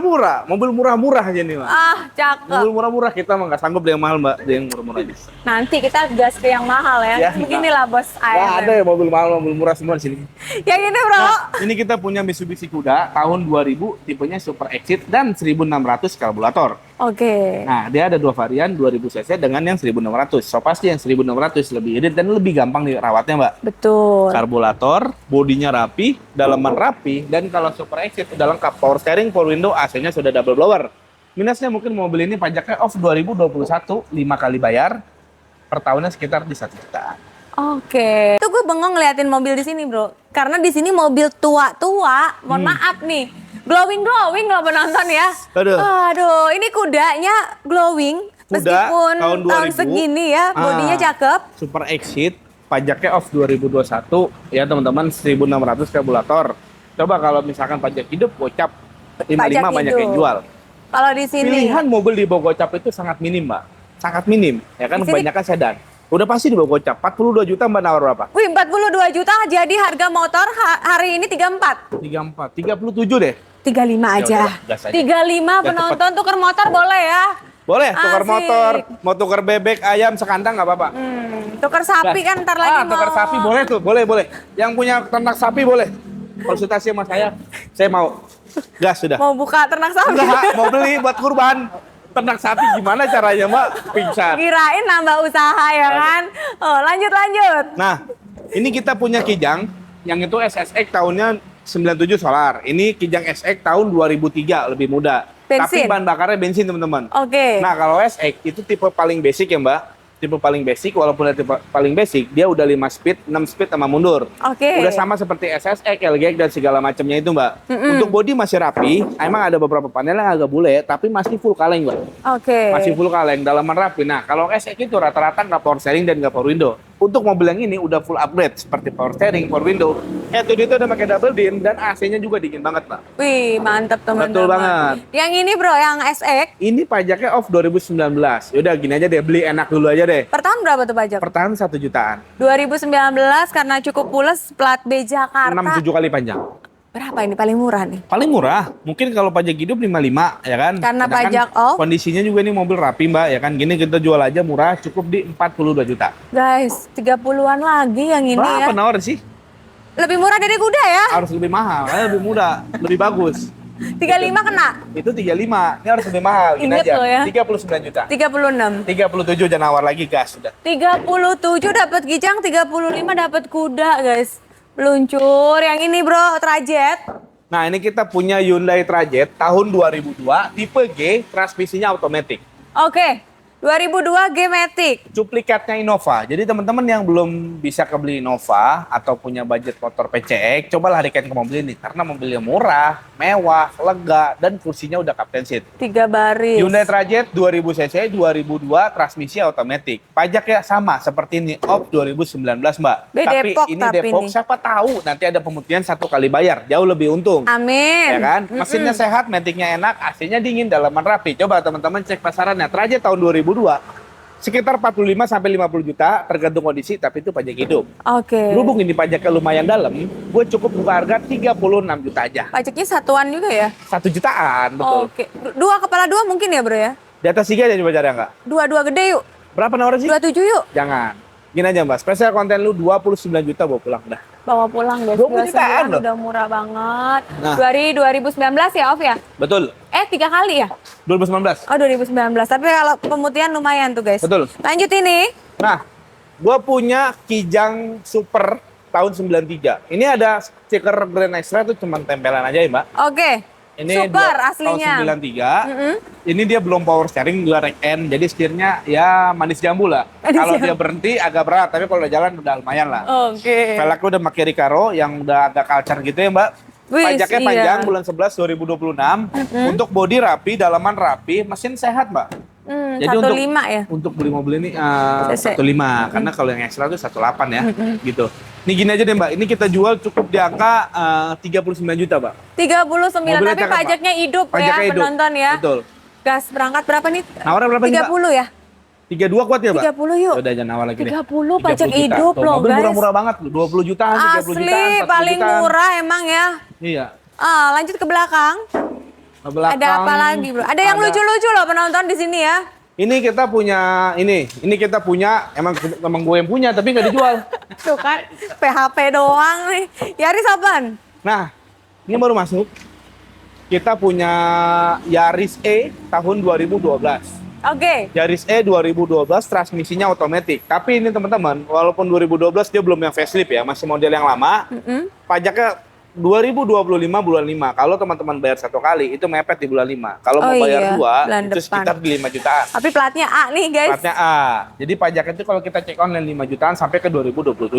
murah aja nih, Mbak. Ah, cakep. Mobil murah-murah kita mah nggak sanggup beli yang mahal, Mbak. Beli yang murah-murah aja. Nanti kita gas ke yang mahal ya. Ya, Beginilah bos Nggak ada AMM. ya mobil mahal, mobil murah semua di sini. Yang ini bro. Nah, ini kita punya Mitsubishi Kuda tahun 2000, tipenya Super Exit dan 1600 karburator. Oke. Nah, dia ada dua varian 2000 cc dengan yang 1600. So pasti yang 1600 lebih irit dan lebih gampang dirawatnya, Mbak. Betul. Karburator, bodinya rapi, dalaman rapi, dan kalau Super Exit udah lengkap power steering, power window, AC-nya sudah double blower. Minusnya mungkin mobil ini pajaknya off 2021, 5 kali bayar, per tahunnya sekitar di 1 jutaan. Oke. Itu gue bengong ngeliatin mobil di sini, bro. Karena di sini mobil tua-tua. Mohon maaf nih. Glowing loh penonton ya. Aduh. Aduh, ini kudanya glowing. Kuda Meskipun tahun tahun 2000. segini ya, bodinya cakep. Super Exit, pajaknya off 2021, ya teman-teman, 1600 karburator. Coba kalau misalkan pajak hidup, gocap 55 Pajak banyak hidup. yang jual. Kalau di sini. Pilihan mobil di bawah gocap itu sangat minim, Mbak. Sangat minim, ya kan? Di sini- Kebanyakan sedan. Udah pasti di bawah gocap. 42 juta Mbak nawar berapa? Wih, 42 juta jadi harga motor hari ini 34. 34, 37 deh. 35 Ya aja. udah, gas aja. 35 Biar penonton tuker motor boleh ya. Boleh, tukar Asik. motor, mau tukar bebek, ayam, sekandang nggak apa-apa. Tuker sapi kan ntar lagi mau. tukar sapi boleh tuh, boleh. Yang punya ternak sapi boleh. Konsultasi sama saya mau. Gas sudah. Mau buka ternak sapi. Enggak, mau beli buat kurban. Ternak sapi gimana caranya, Mbak? Pingsan. Kirain nambah usaha ya kan. Oh, lanjut. Nah, ini kita punya Kijang, yang itu SSX tahunnya 97 solar. Ini Kijang SX tahun 2003, lebih muda. Bensin? Tapi bahan bakarnya bensin, teman-teman. Oke. Nah, kalau SX itu tipe paling basic ya, Mbak. Tipe paling basic, walaupun tipe paling basic, dia udah 5 speed, 6 speed sama mundur. Oke. Udah sama seperti SSX, LGX, dan segala macamnya itu, Mbak. Untuk bodi masih rapi, emang ada beberapa panel yang agak bule, tapi masih full kaleng, Mbak. Oke. Masih full kaleng, dalaman rapi. Nah, kalau SX itu rata-rata nggak power steering dan nggak power window. Untuk mobil yang ini udah full upgrade, seperti power steering, power window. Itu dia udah pakai double din, dan AC-nya juga dingin banget, Mbak. Wih, mantep teman-teman. Betul banget. Yang ini bro, yang SX. Ini pajaknya off 2019. Yaudah, gini aja deh, beli enak dulu aja deh. Per tahun berapa tuh pajak? Per tahun 1 jutaan. 2019 karena cukup pules plat B Jakarta. 6-7 kali panjang. Berapa ini paling murah nih? Paling murah, mungkin kalau pajak hidup 55, ya kan? Karena kan pajak off. Kondisinya juga ini mobil rapi, Mbak, ya kan? Gini kita jual aja murah, cukup di 42 juta. Guys, 30-an lagi yang ini Berapa ya. nawar sih? Lebih murah dari kuda ya. Harus lebih mahal, karena lebih mudah, lebih bagus. 35 kena. Itu 35, ini harus lebih mahal. Gini Ingat aja, loh ya. 39 juta. 36. 37 jangan nawar lagi, gas sudah. 37 dapat Kijang, 35 dapat kuda, guys. Meluncur. Yang ini, Bro, Trajet. Nah, ini kita punya Hyundai Trajet tahun 2002, tipe G, transmisinya otomatis. Oke. 2002 G-Matic. Duplikatnya Innova. Jadi teman-teman yang belum bisa kebeli Innova atau punya budget motor PCX, cobalah rekan ke mobil ini karena mobilnya murah, mewah, lega, dan kursinya udah captain seat. 3 baris. Hyundai Trajet 2000 cc 2002 transmisi otomatis. Pajaknya sama seperti ini off 2019, Mbak. Depok, ini tapi Depok, ini. siapa tahu nanti ada pemutihan 1 kali bayar, jauh lebih untung. Amin. Ya kan? Mesinnya sehat, metiknya enak, AC-nya dingin, dalaman rapi. Coba teman-teman cek pasarannya. Trajet tahun 2002 sekitar 45 sampai 50 juta tergantung kondisi, tapi itu pajak hidup. Oke. Berhubung ini pajaknya lumayan dalam, gue cukup buka harga 36 juta aja. Pajaknya satuan juga ya? 1 jutaan, betul. Oke. Dua kepala dua mungkin ya, Bro ya? Di atas 3 aja coba cara nggak? Dua gede yuk. Berapa nawarin sih? 27 yuk. Jangan. Gini aja, Mbak. Spesial konten lu 29 juta bawa pulang dah. Bawa pulang guys. 20 jutaan 29 loh. udah murah banget. Nah. Dari 2019 ya, Off ya? Betul. 3 kali ya? 2019. Oh, 2019. Tapi kalau pemutihan lumayan tuh, guys. Betul. Lanjut ini. Nah, gue punya Kijang Super tahun 93. Ini ada stiker Grand Extra tuh cuman tempelan aja ya, Mbak. Oke. Ini Super tahun aslinya. 93. Ini dia belum power steering, dua rack end. Jadi setirnya ya manis jambu lah. Manis Kalau jambu. dia berhenti agak berat, tapi kalau udah jalan udah lumayan lah. Oke. Velgnya udah pakai Recaro yang udah agak culture gitu ya, Mbak. Wis, Pajaknya iya. panjang bulan 11 2026. Untuk bodi rapi, dalaman rapi, mesin sehat, Mbak. Jadi 15 ya? Untuk beli mobil ini CC. 15 karena kalau yang ekstra itu 18 ya, gitu. Ini gini aja deh, Mbak. Ini kita jual cukup di angka 39 juta, Mbak. 39 Mobilnya tapi cakep, Pak. pajaknya hidup Pajaknya ya hidup. penonton ya. Betul. Gas berangkat berapa nih? Nawarnya berapa sih, Mbak? 30 ya? 32 kuat ya, Mbak? 30 yuk. Udah jangan awal lagi deh. 30 pajak 30 juta. hidup Tuh, loh, mobil guys. murah-murah banget loh. 20 jutaan, 30 Asli, jutaan, 40 paling jutaan. murah emang ya. Iya. Lanjut ke belakang. Ke belakang. Ada apa lagi, Bro? Ada yang lucu-lucu loh penonton di sini ya. Ini kita punya ini kita punya emang gue yang punya tapi nggak dijual. Tuh kan, PHP doang nih. Yaris apaan? Nah, ini baru masuk. Kita punya Yaris E tahun 2012. Oke. Yaris E 2012 transmisinya otomatis. Tapi ini teman-teman, walaupun 2012 dia belum yang facelift ya, masih model yang lama. Pajaknya 2025 bulan 5. Kalau teman-teman bayar 1 kali itu mepet di bulan 5. Kalau mau bayar 2 bulan itu depan. sekitar di 5 jutaan. Tapi platnya A nih guys. Platnya A. Jadi pajaknya itu kalau kita cek online 5 jutaan sampai ke 2027.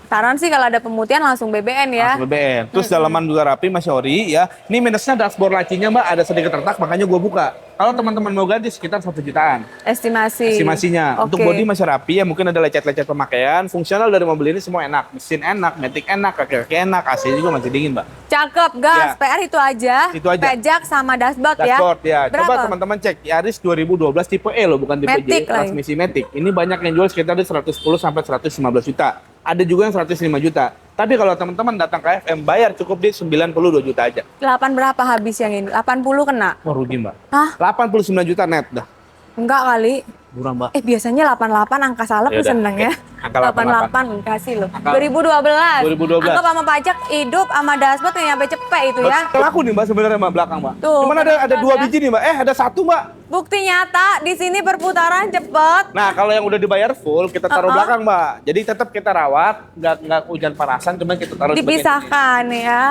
Saran sih kalau ada pemutihan langsung BBN ya. Langsung BBM. Terus dalaman juga rapi, masih ori ya. Ini minusnya dashboard lacinya Mbak ada sedikit retak, makanya gue buka. Kalau teman-teman mau ganti sekitar 1 jutaan. Estimasinya. Oke. Untuk bodi masih rapi ya, mungkin ada lecet-lecet pemakaian. Fungsional dari mobil ini semua enak. Mesin enak, matic enak, kaki-kaki enak, AC juga masih dingin Mbak. Cakep, gas. Ya. PR itu aja. Itu aja. Pajak sama dashboard ya. Dashboard ya. Coba Berapa? teman-teman cek Yaris 2012 tipe E loh, bukan tipe Matic J, lagi. transmisi matic. Ini banyak yang jual sekitar di 110 sampai 115 juta. Ada juga yang 105 juta. Tapi kalau teman-teman datang ke FM bayar cukup di 92 juta aja. 8 berapa habis yang ini? 80 kena? Wah rugi Mbak. Hah? 89 juta net dah. Enggak kali. Murah Mbak. Biasanya 88 angka salep Ya tuh udah. seneng ya. Angka 88 kasih loh. Angka 2012. 2012. Anggap sama pajak hidup sama dashboard yang nyampe cepet itu ya. Laku nih Mbak sebenarnya Mbak belakang Mbak. Tuh, Cuman ada penonton 2 ya. biji nih Mbak. Ada 1 Mbak. Bukti nyata di sini perputaran cepet. Nah kalau yang udah dibayar full kita taruh belakang Mbak. Jadi tetap kita rawat, nggak hujan parasan, cuman kita taruh di bagian Dipisahkan ya.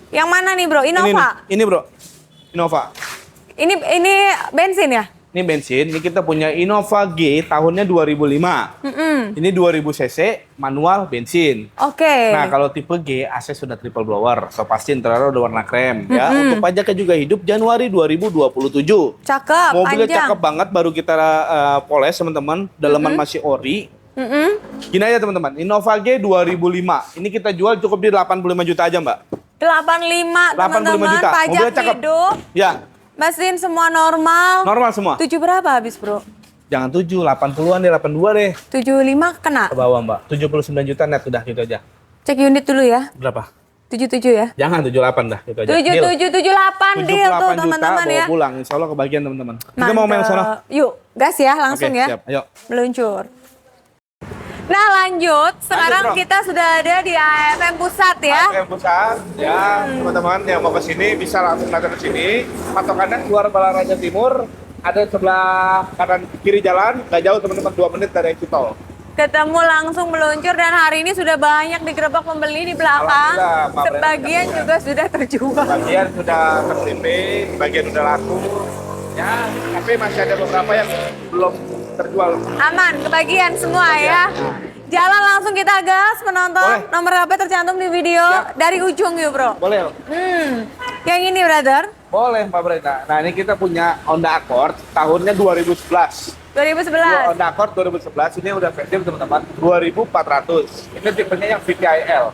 Yang mana nih bro? ini. Innova? Ini Bro, Innova. Ini bensin ya? Ini bensin, ini kita punya Innova G tahunnya 2005. Ini 2000 cc, manual bensin. Oke. Nah, kalau tipe G, AC sudah triple blower. So, pasti interior udah warna krem. Ya, untuk pajaknya juga hidup Januari 2027. Cakep, Mobilnya panjang. cakep banget, baru kita poles teman-teman. Dalaman masih ori. Gini aja teman-teman, Innova G 2005. Ini kita jual cukup di 85 juta aja, Mbak. 85 teman-teman, juta. pajak Mobilnya cakep. hidup. Ya, Mesin semua normal. normal semua. 7 berapa habis bro? Jangan 7, 80-an deh, 82 deh. 75 kena. Ke bawah, Mbak. 79 juta net udah gitu aja. Cek unit dulu ya. Berapa? 77 ya. Jangan 78 dah, gitu aja. Deal. 7778 deal tuh 78 teman-teman juta, ya. bawa pulang. Insya Allah kebagian teman-teman. Kita mau main sana. Yuk, gas ya langsung Oke, ya. siap. Ayo. Meluncur. Nah lanjut, sekarang Bro. kita sudah ada di AFM Pusat ya. AFM Pusat, ya teman-teman yang mau ke sini bisa langsung datang ke sini. Patokannya keluar Balaraja Timur, ada sebelah kanan kiri jalan, nggak jauh teman-teman 2 menit dari exit tol. Ketemu langsung meluncur dan hari ini sudah banyak digerebek pembeli di belakang. Alhamdulillah, Pak Sebagian Brenda. juga sudah terjual. Bagian sudah tersimpi, bagian udah laku. Ya, tapi masih ada beberapa yang belum terjual. Aman, kebagian semua ya. Jalan langsung kita gas penonton. Boleh. Nomor HP tercantum di video Siap. dari ujung yuk bro. Boleh? Yang ini brother. Boleh, Pak Brenda. Nah, ini kita punya Honda Accord tahunnya 2011. 2011. Honda Accord 2011 ini udah facelift teman-teman 2400. Ini tipenya yang VTIL.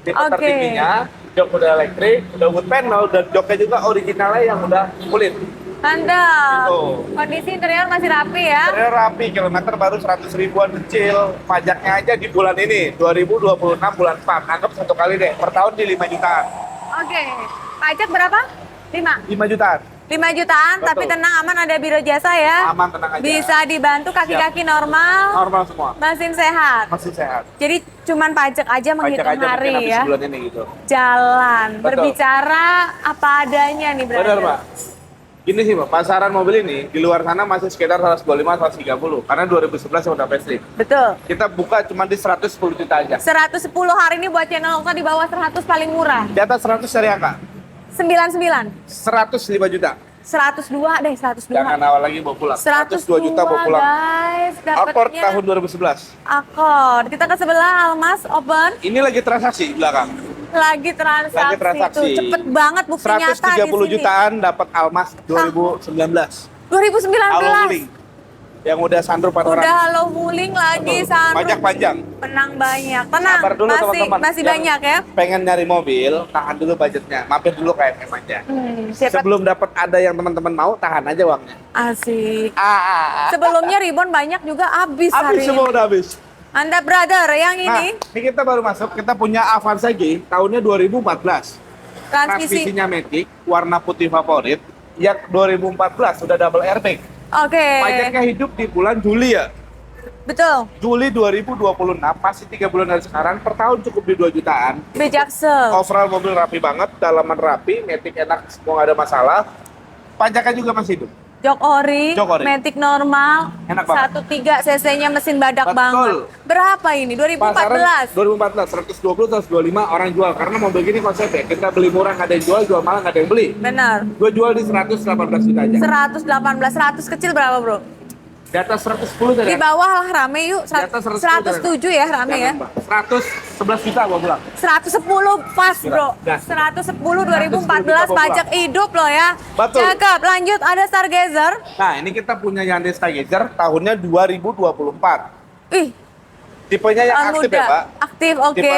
Tipe Oke. tertingginya, jok udah elektrik, udah wood panel dan joknya juga originalnya yang udah kulit. Mantap. Gitu. Kondisi interior masih rapi ya. Interior rapi, kilometer baru 100 ribuan kecil. Pajaknya aja di bulan ini 2026 bulan 4. Anggap 1 kali deh, per tahun di 5 jutaan. Oke. Pajak berapa? 5. 5 jutaan. 5 jutaan, Betul. tapi tenang aman ada biro jasa ya. Aman, tenang aja. Bisa dibantu kaki-kaki normal. Normal semua. Mesin sehat. Masih sehat. Jadi cuman pajak aja Pajak menghitung aja hari mungkin habis ya. sebulan ini gitu. Jalan, Betul. berbicara apa adanya nih brother. Benar, Pak. Gini sih, Pak, pasaran mobil ini di luar sana masih sekitar 125-130 karena 2011 udah facelift. Betul. Kita buka cuma di 110 juta aja. 110 hari ini buat channel Okta di bawah 100 paling murah. Di atas 100 dari angka. 99. 105 juta. 102 deh, 102. Jangan awal lagi bawa pulang. 102 juta bawa pulang. guys, Accord dapatnya tahun 2011. Accord. Kita ke sebelah Almas Open, Ini lagi transaksi di belakang. lagi transaksi, Lagi transaksi. tuh. Cepet banget bukti nyata di 130 sini. jutaan dapat Almas 2019. 2019. Awal beli. yang udah sunroof panoramik. Udah halo muling lagi sunroof. Pajak panjang. Menang banyak. Tenang, Sabar dulu teman-teman. masih Yang banyak ya. Pengen nyari mobil, tahan dulu budgetnya. Mampir dulu ke MM aja. Siapa Sebelum dapat ada yang teman-teman mau, tahan aja uangnya. asik. Ah. Sebelumnya Ribbon banyak juga habis Habis hari semua ini. udah habis. Anda brother yang Nah, ini ini kita baru masuk, kita punya Avanza G tahunnya 2014. transmisi. Transmisinya Matic, warna putih favorit. Yang 2014 sudah double airbag. Oke. Pajaknya hidup di bulan Juli ya. Betul. Juli 2026, masih 3 bulan dari sekarang, per tahun cukup di 2 jutaan. Bijaksel. Overall mobil rapi banget, dalaman rapi, Matic enak, semua nggak ada masalah. Pajaknya juga masih hidup. Jok ori, Jok ori. Matic normal, Enak banget. 1.3 cc-nya mesin badak Betul. banget. Berapa ini? 2014. 2014, 120, 125 orang jual. Karena mobil gini konsepnya, kita beli murah nggak ada yang jual mahal nggak ada yang beli. Benar. Gue jual di 118 juta aja. 118, 100 kecil berapa, Bro? Di atas 110 dari Di bawah lah rame yuk. Di atas 107 ya rame ya. 111 juta gua bilang. 110 pas, Bro. Gas. 110 2014 pajak hidup loh ya. Betul. Cakep. Lanjut ada Stargazer. Nah, ini kita punya Hyundai Stargazer tahunnya 2024. Ih, Tipenya yang aktif muda. ya, Pak. Aktif, oke. Tipe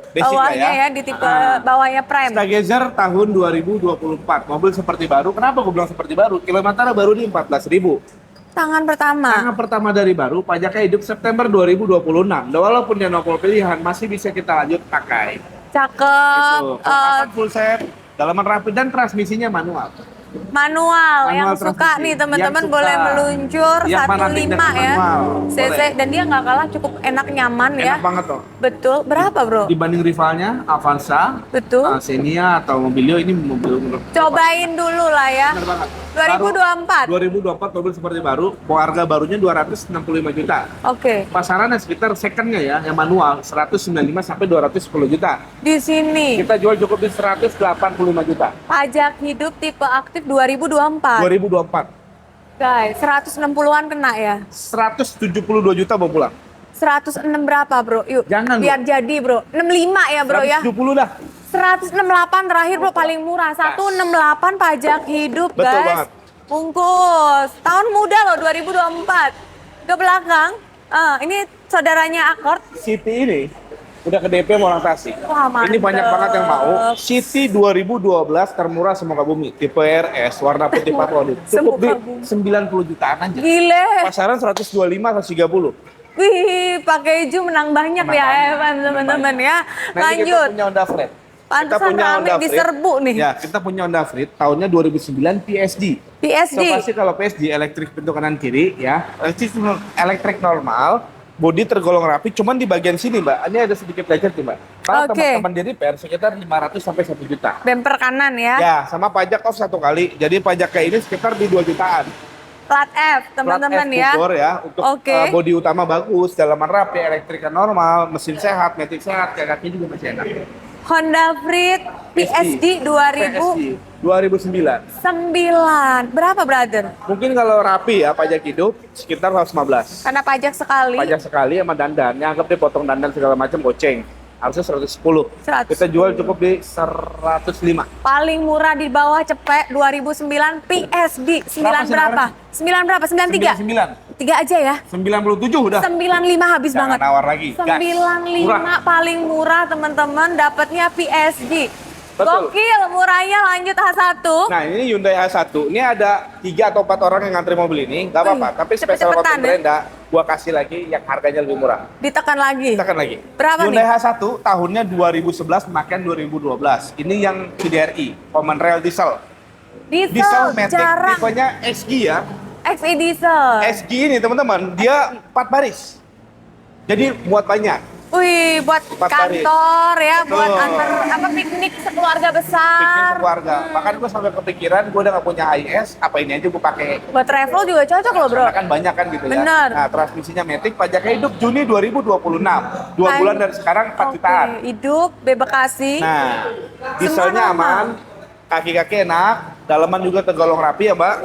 basic lah Bawahnya ya. ya di tipe bawahnya Prime. Stargazer tahun 2024. Mobil seperti baru. Kenapa gua bilang seperti baru? Kilometer baru di 14.000. Tangan pertama. Tangan pertama dari baru, pajaknya hidup September 2026. Dan walaupun dia nopol pilihan, masih bisa kita lanjut pakai. Cakep. Gitu. Perlengkapan full set, dalaman rapi, dan transmisinya manual. Manual yang Manual suka transmisi. nih teman-teman Yang suka. boleh meluncur Yang mana 15 pindahkan ya. manual. CC Boleh. dan dia nggak kalah cukup enak nyaman ya. Enak banget tuh. Betul. Berapa, Bro? Dibanding rivalnya, Avanza, Betul. Xenia, atau Mobilio, ini mobil menurut Cobain dulu lah ya. bener banget. 2024. 2024 mobil seperti baru, harga barunya 265 juta. Oke. Pasarannya sekitar secondnya ya, yang manual 195 sampai 210 juta. Di sini Kita jual cukup di 185 juta. pajak hidup tipe aktif 2024. 2024. Guys, 160-an kena ya. 172 juta mau pulang. 106 berapa, Bro? Yuk. Jangan, Biar jadi, Bro. 65 ya, Bro ya. 170 dah. 168 terakhir, Bro, paling murah. 168 pajak hidup, Betul guys. banget. Bungkus. Tahun muda loh 2024. Ke belakang. Ini saudaranya Accord. City ini udah ke DP mau orang Tasik. Wah, mantep. Ini banyak banget yang mau. City 2012 termurah semoga bumi. Tipe RS warna putih favorit. Cukup di Semoga bumi. 90 jutaan aja. Gile. Pasaran 125 atau 30. Wih, pakai Ju menang banyak Menang ya, banyak. teman-teman ya. Nah, ini kita Lanjut. punya Honda Freed. Pantesan rame diserbu nih. Ya, kita punya Honda Freed tahunnya 2009 PSD. PSD. So, pasti kalau PSD elektrik pintu kanan kiri ya, elektrik normal, bodi tergolong rapi, cuman di bagian sini Mbak, ini ada sedikit lecet nih Mbak. Kalau Oke. teman-teman di repair sekitar 500 sampai 1 juta. Bemper kanan ya. Ya, sama pajak off 1 kali, jadi pajak kayak ini sekitar di 2 jutaan. Plat F, teman-teman Plat F ya. Bogor ya, untuk Oke. bodi utama bagus, dalaman rapi, elektriknya normal, mesin sehat, matic sehat, kayak kaki juga masih enak. Honda Freed PSD 2009. PSD 2009. Berapa, brother? Mungkin kalau rapi ya pajak hidup sekitar 115. Karena pajak sekali. Pajak sekali sama dandan, yang anggap dia potong dandan segala macam goceng. Harusnya 110. 100. Kita jual cukup di 105. Paling murah di bawah cepet 2009 PSD 9 berapa? 9 berapa? 93? 99. 3 aja ya. 97 udah. 95 habis Jangan banget. nawar lagi. Gas. 95 Murah. paling murah teman-teman, dapatnya PSD. Betul. Gokil, murahnya lanjut H1. Nah ini Hyundai H1, ini ada 3 atau 4 orang yang ngantri mobil ini, nggak apa-apa. Wih, Tapi spesial cepet-cepetan konten ya. Brenda, gua kasih lagi yang harganya lebih murah. Ditekan lagi. Kita kan lagi. Berapa Hyundai nih? H1 tahunnya 2011, pemakaian 2012. Ini yang CDRI, Common Rail Diesel. Diesel, Matic, jarang. tipenya XG ya. XE diesel. XG ini teman-teman, dia 4 baris. Jadi buat banyak. Wih, buat Empat baris. kantor ya, buat Betul. antar apa piknik sekeluarga besar. Piknik keluarga. Bahkan gue sampai kepikiran, gue udah gak punya HIS, apa ini aja gue pakai. Buat travel juga cocok loh, Bro. Karena kan banyak kan gitu Bener. ya. Nah, transmisinya Matic, pajaknya hidup Juni 2026. 2 Hai. bulan dari sekarang 4 jutaan. Oke, hidup, Bekasi. Nah, dieselnya Semua aman, kaki-kaki enak, dalaman juga tergolong rapi ya Mbak.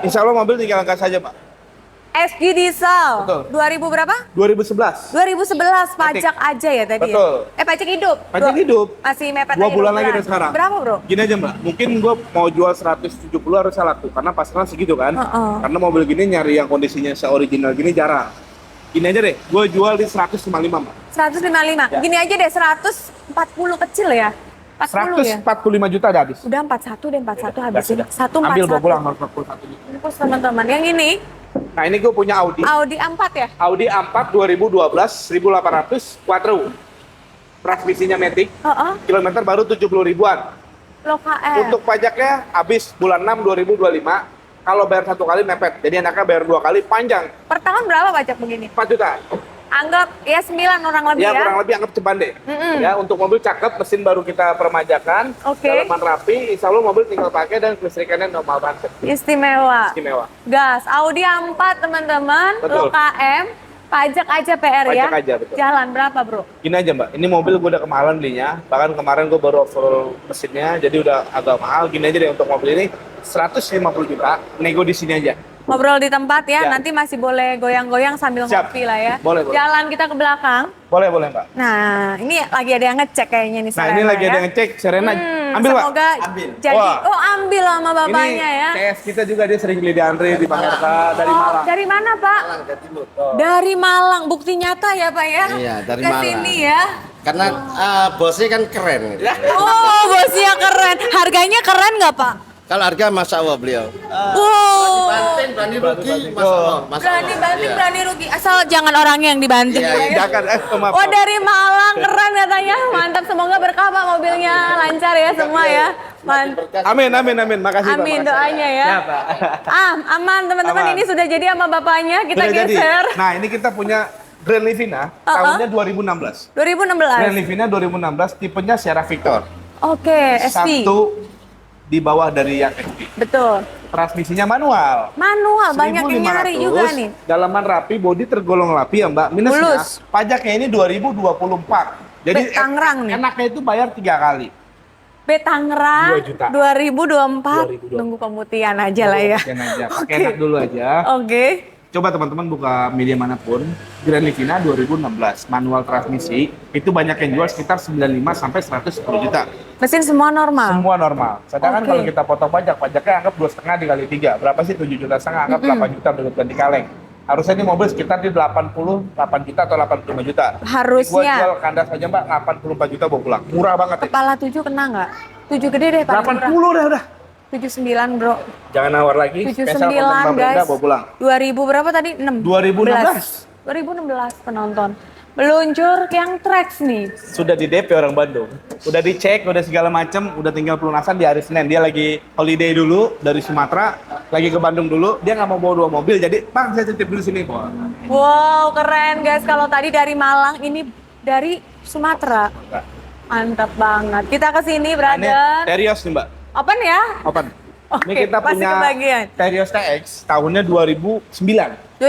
Insya Allah mobil tinggal angkat saja Mbak. SG diesel. Betul. 2000 berapa? 2011. 2011 pajak aja ya tadi Betul. ya? Pajak hidup. Pajak hidup. Masih mepet 2 bulan lagi dari sekarang. Berapa, Bro? Gini aja Mbak, mungkin gue mau jual 170 harusnya laku karena pasaran segitu kan. Karena mobil gini nyari yang kondisinya se-original gini jarang. Gini aja deh, gue jual di 155 Mbak. 155. Ya. Gini aja deh, 140 kecil ya. 40 ya. 145 juta udah habis. Udah 41 deh, 41 habisin. Sudah. 141. Ambil bawa pulang 141 juta. Terus teman-teman, yang ini Nah ini gue punya Audi. Audi A4 ya? Audi A4 2012 1800 Quattro. Transmisinya Matic. Heeh. Kilometer baru 70 ribuan. Lo KR. Untuk pajaknya habis bulan 6 2025. Kalau bayar satu kali mepet. Jadi enaknya bayar 2 kali panjang. Per tahun berapa pajak begini? 4 juta. Anggap ya 9 orang lebih Ya, ya. kurang lebih anggap ceban deh. Mm-mm. Ya, untuk mobil cakep, mesin baru kita permajakan. Oke. Dalaman rapi, insya Allah mobil tinggal pakai dan kelistrikannya normal banget. Istimewa. Istimewa. Gas, Audi A4 teman-teman, Betul. lo KM, pajak aja PR ya. Pajak aja, betul. Jalan berapa, Bro? Gini aja Mbak, ini mobil gue udah kemahalan belinya. Bahkan kemarin gue baru overhaul mesinnya, jadi udah agak mahal. Gini aja deh untuk mobil ini 150 juta, nego di sini aja. Ngobrol di tempat ya, Ya. nanti masih boleh goyang-goyang sambil Siap. ngopi lah ya. Boleh, boleh. Jalan kita ke belakang. Boleh, boleh Mbak. Nah, ini lagi ada yang ngecek kayaknya nih Nah Serena ini lagi ya. ada yang ngecek, Serena ambil Mbak. Semoga Ambil. jadi, Wah. oh ambil sama bapaknya Ini ya. CS kita juga dia sering beli di Andre, di Pangerta, dari Oh, Malang. dari mana Pak? Dari Malang, bukti nyata ya Pak ya? Iya, dari Ke Malang. sini ya. Karena bosnya kan keren. Gitu. Oh, bosnya keren. Harganya keren nggak Pak? Kalau harga masa Allah beliau. Wow. Banting, berani rugi, masa Allah. Masa Berani Allah. banting, Iya. berani rugi. Asal jangan orangnya yang dibanting. Iya, ya. iya. Jangan, maaf. Oh dari Malang, keren katanya. Mantap, semoga berkah Pak mobilnya lancar ya semua ya. Mantap. Amin, amin, amin. Makasih Pak. Amin makasih. doanya ya. Aman teman-teman, Aman. ini sudah jadi sama bapaknya. Kita Sudah jadi. geser. Nah ini kita punya Grand Livina, tahunnya 2016. 2016. Grand Livina 2016, tipenya Sierra Victor. Oke, SP. Satu di bawah dari yang XP. Betul. Transmisinya manual. Manual, banyak yang nyari 1500, juga nih. Dalaman rapi, bodi tergolong rapi ya Mbak. Minusnya, Mulus. pajaknya ini 2024. Jadi Tangerang nih. enaknya itu bayar 3 kali. B Tangerang 2 juta. 2024. 2024. Nunggu pemutihan aja lah ya. Sekian aja. Pakai Oke. enak dulu aja. Oke. Coba teman-teman buka media manapun, Grand Livina 2016, manual transmisi, itu banyak yang jual sekitar 95 sampai 110 juta. Mesin semua normal. Semua normal. Sedangkan Oke. kalau kita potong pajak, pajaknya anggap 2,5 dikali 3. Berapa sih 7,5 juta? Anggap 8 juta untuk ganti kaleng. Harusnya ini mobil sekitar di 88 juta atau 85 juta. Harusnya. Gua jual kandas aja Mbak, 84 juta bawa pulang. Murah banget ya. Kepala 7 kena nggak? 7 gede deh paling murah. 80 udah. 79 bro. Jangan nawar lagi. 79 Mbak Brenda, guys. bawa pulang. 2000 berapa tadi? 6. 2016. 2016 penonton. Meluncur yang Trax nih. Sudah di DP orang Bandung. Udah dicek, udah segala macem, udah tinggal pelunasan di hari Senin. Dia lagi holiday dulu dari Sumatera, lagi ke Bandung dulu. Dia nggak mau bawa 2 mobil, jadi Bang saya titip dulu sini. Wow, keren guys. Kalau tadi dari Malang, ini dari Sumatera. Mantap banget. Kita ke sini, Ini brother. Terios nih Mbak. Open ya? Open. Oke, Ini kita pasti punya kebagian. Terios TX tahunnya 2009. 2009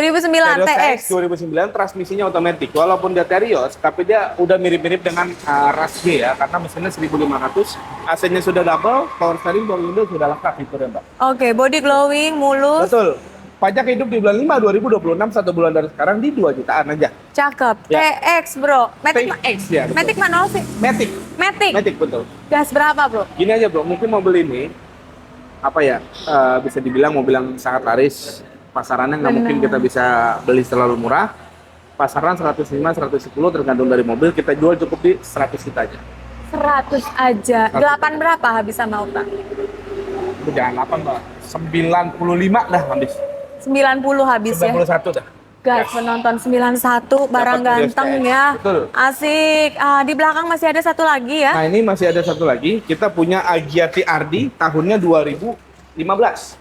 Terios TX. 2009 transmisinya otomatis. Walaupun dia Terios, tapi dia udah mirip-mirip dengan RAS G ya, karena mesinnya 1500. AC-nya sudah double, power steering, power window sudah lengkap fiturnya Mbak. Oke, body glowing, mulus, Betul. Pajak hidup di bulan 5 2026, 1 bulan dari sekarang di 2 jutaan aja. cakep. Ya. TX bro. Matic, TX ya. betul. Matic mana sih? Matic. Matic. Matic betul. Gas berapa bro? Gini aja bro, mungkin mobil ini apa ya bisa dibilang mobil yang sangat laris. Pasarannya nggak mungkin kita bisa beli terlalu murah. Pasaran 105, 110 tergantung dari mobil. Kita jual cukup di 100 juta aja. 100 aja. 8 berapa habis sama utang? Itu jangan 8 mbak. 95 dah habis. 90 habis ya. 91 dah. Guys, penonton 91 barang Dapat ganteng USPS. ya. Betul. Asik. Di belakang masih ada satu lagi ya. Nah ini masih ada satu lagi. Kita punya Agia TRD tahunnya 2015.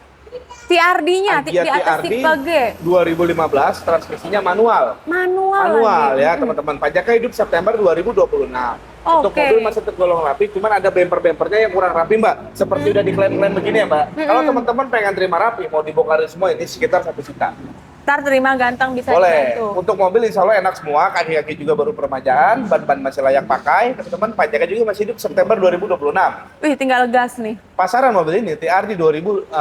TRD-nya di Agia atas TRD tipe G. 2015, transmisinya manual. Manual lagi. Ya teman-teman. Pajaknya hidup September 2026. Untuk Oke. mobil masih tergolong rapi, cuman ada bumper-bumpernya yang kurang rapi mbak. Seperti udah diklaim-klaim begini ya mbak. Kalau teman-teman pengen terima rapi, mau dibongkarin semua ini sekitar 1 juta. daftar terima ganteng bisa Boleh. dibantu. Untuk mobil insya Allah enak semua, kaki-kaki juga baru permajaan, ban-ban masih layak pakai, teman-teman pajaknya juga masih hidup September 2026. Wih, tinggal gas nih. Pasaran mobil ini TRD 2015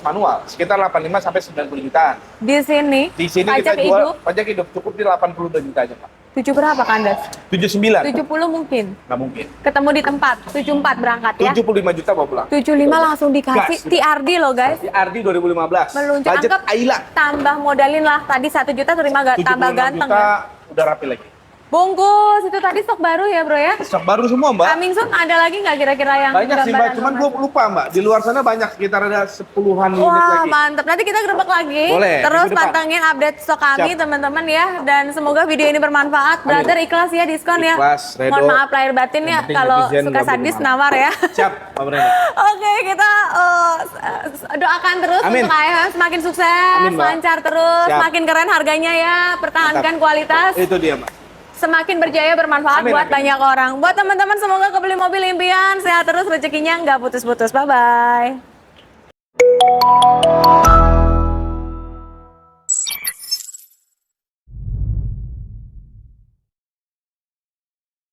manual, sekitar 85 sampai 90 jutaan. Di sini, Di sini pajak kita jual hidup, pajak hidup cukup di 82 juta aja, Pak. 7 berapa Kandas? 79. 70 mungkin. Nggak mungkin. Ketemu di tempat, 74 berangkat ya. 75 juta bawa pulang. 75 langsung dikasih Gas. TRD loh guys. TRD 2015. Meluncur, Budget anggap Ayla. tambah modalin lah. Tadi 1 juta terima 76 tambah ganteng juta ya. udah rapi lagi. Bungkus, itu tadi stok baru ya bro ya. Stok baru semua, Mbak. Coming soon ada lagi nggak kira-kira yang Banyak sih, Mbak. gambaran Cuman emas? gue lupa, Mbak. Di luar sana banyak, sekitar ada 10-an unit Wah lagi. mantep, nanti kita gerbek lagi. Boleh, Terus minggu depan. pantengin update stok kami Siap. teman-teman ya. Dan semoga video ini bermanfaat. Amin. Brother ikhlas ya diskon ya. Ikhlas, redo. Mohon maaf lahir batin Yang ya penting kalau netizen suka nggak sadis boleh nawar ya. Siap, Pak Brenda. Oke, kita doakan terus Amin. untuk AFM semakin sukses, Amin, Mbak. lancar terus, Siap. makin keren harganya ya, pertahankan kualitas, Itu dia, Mbak. semakin berjaya bermanfaat Amin, buat amin. banyak orang. Buat teman-teman semoga kebeli mobil impian, sehat terus rezekinya nggak putus-putus. Bye bye.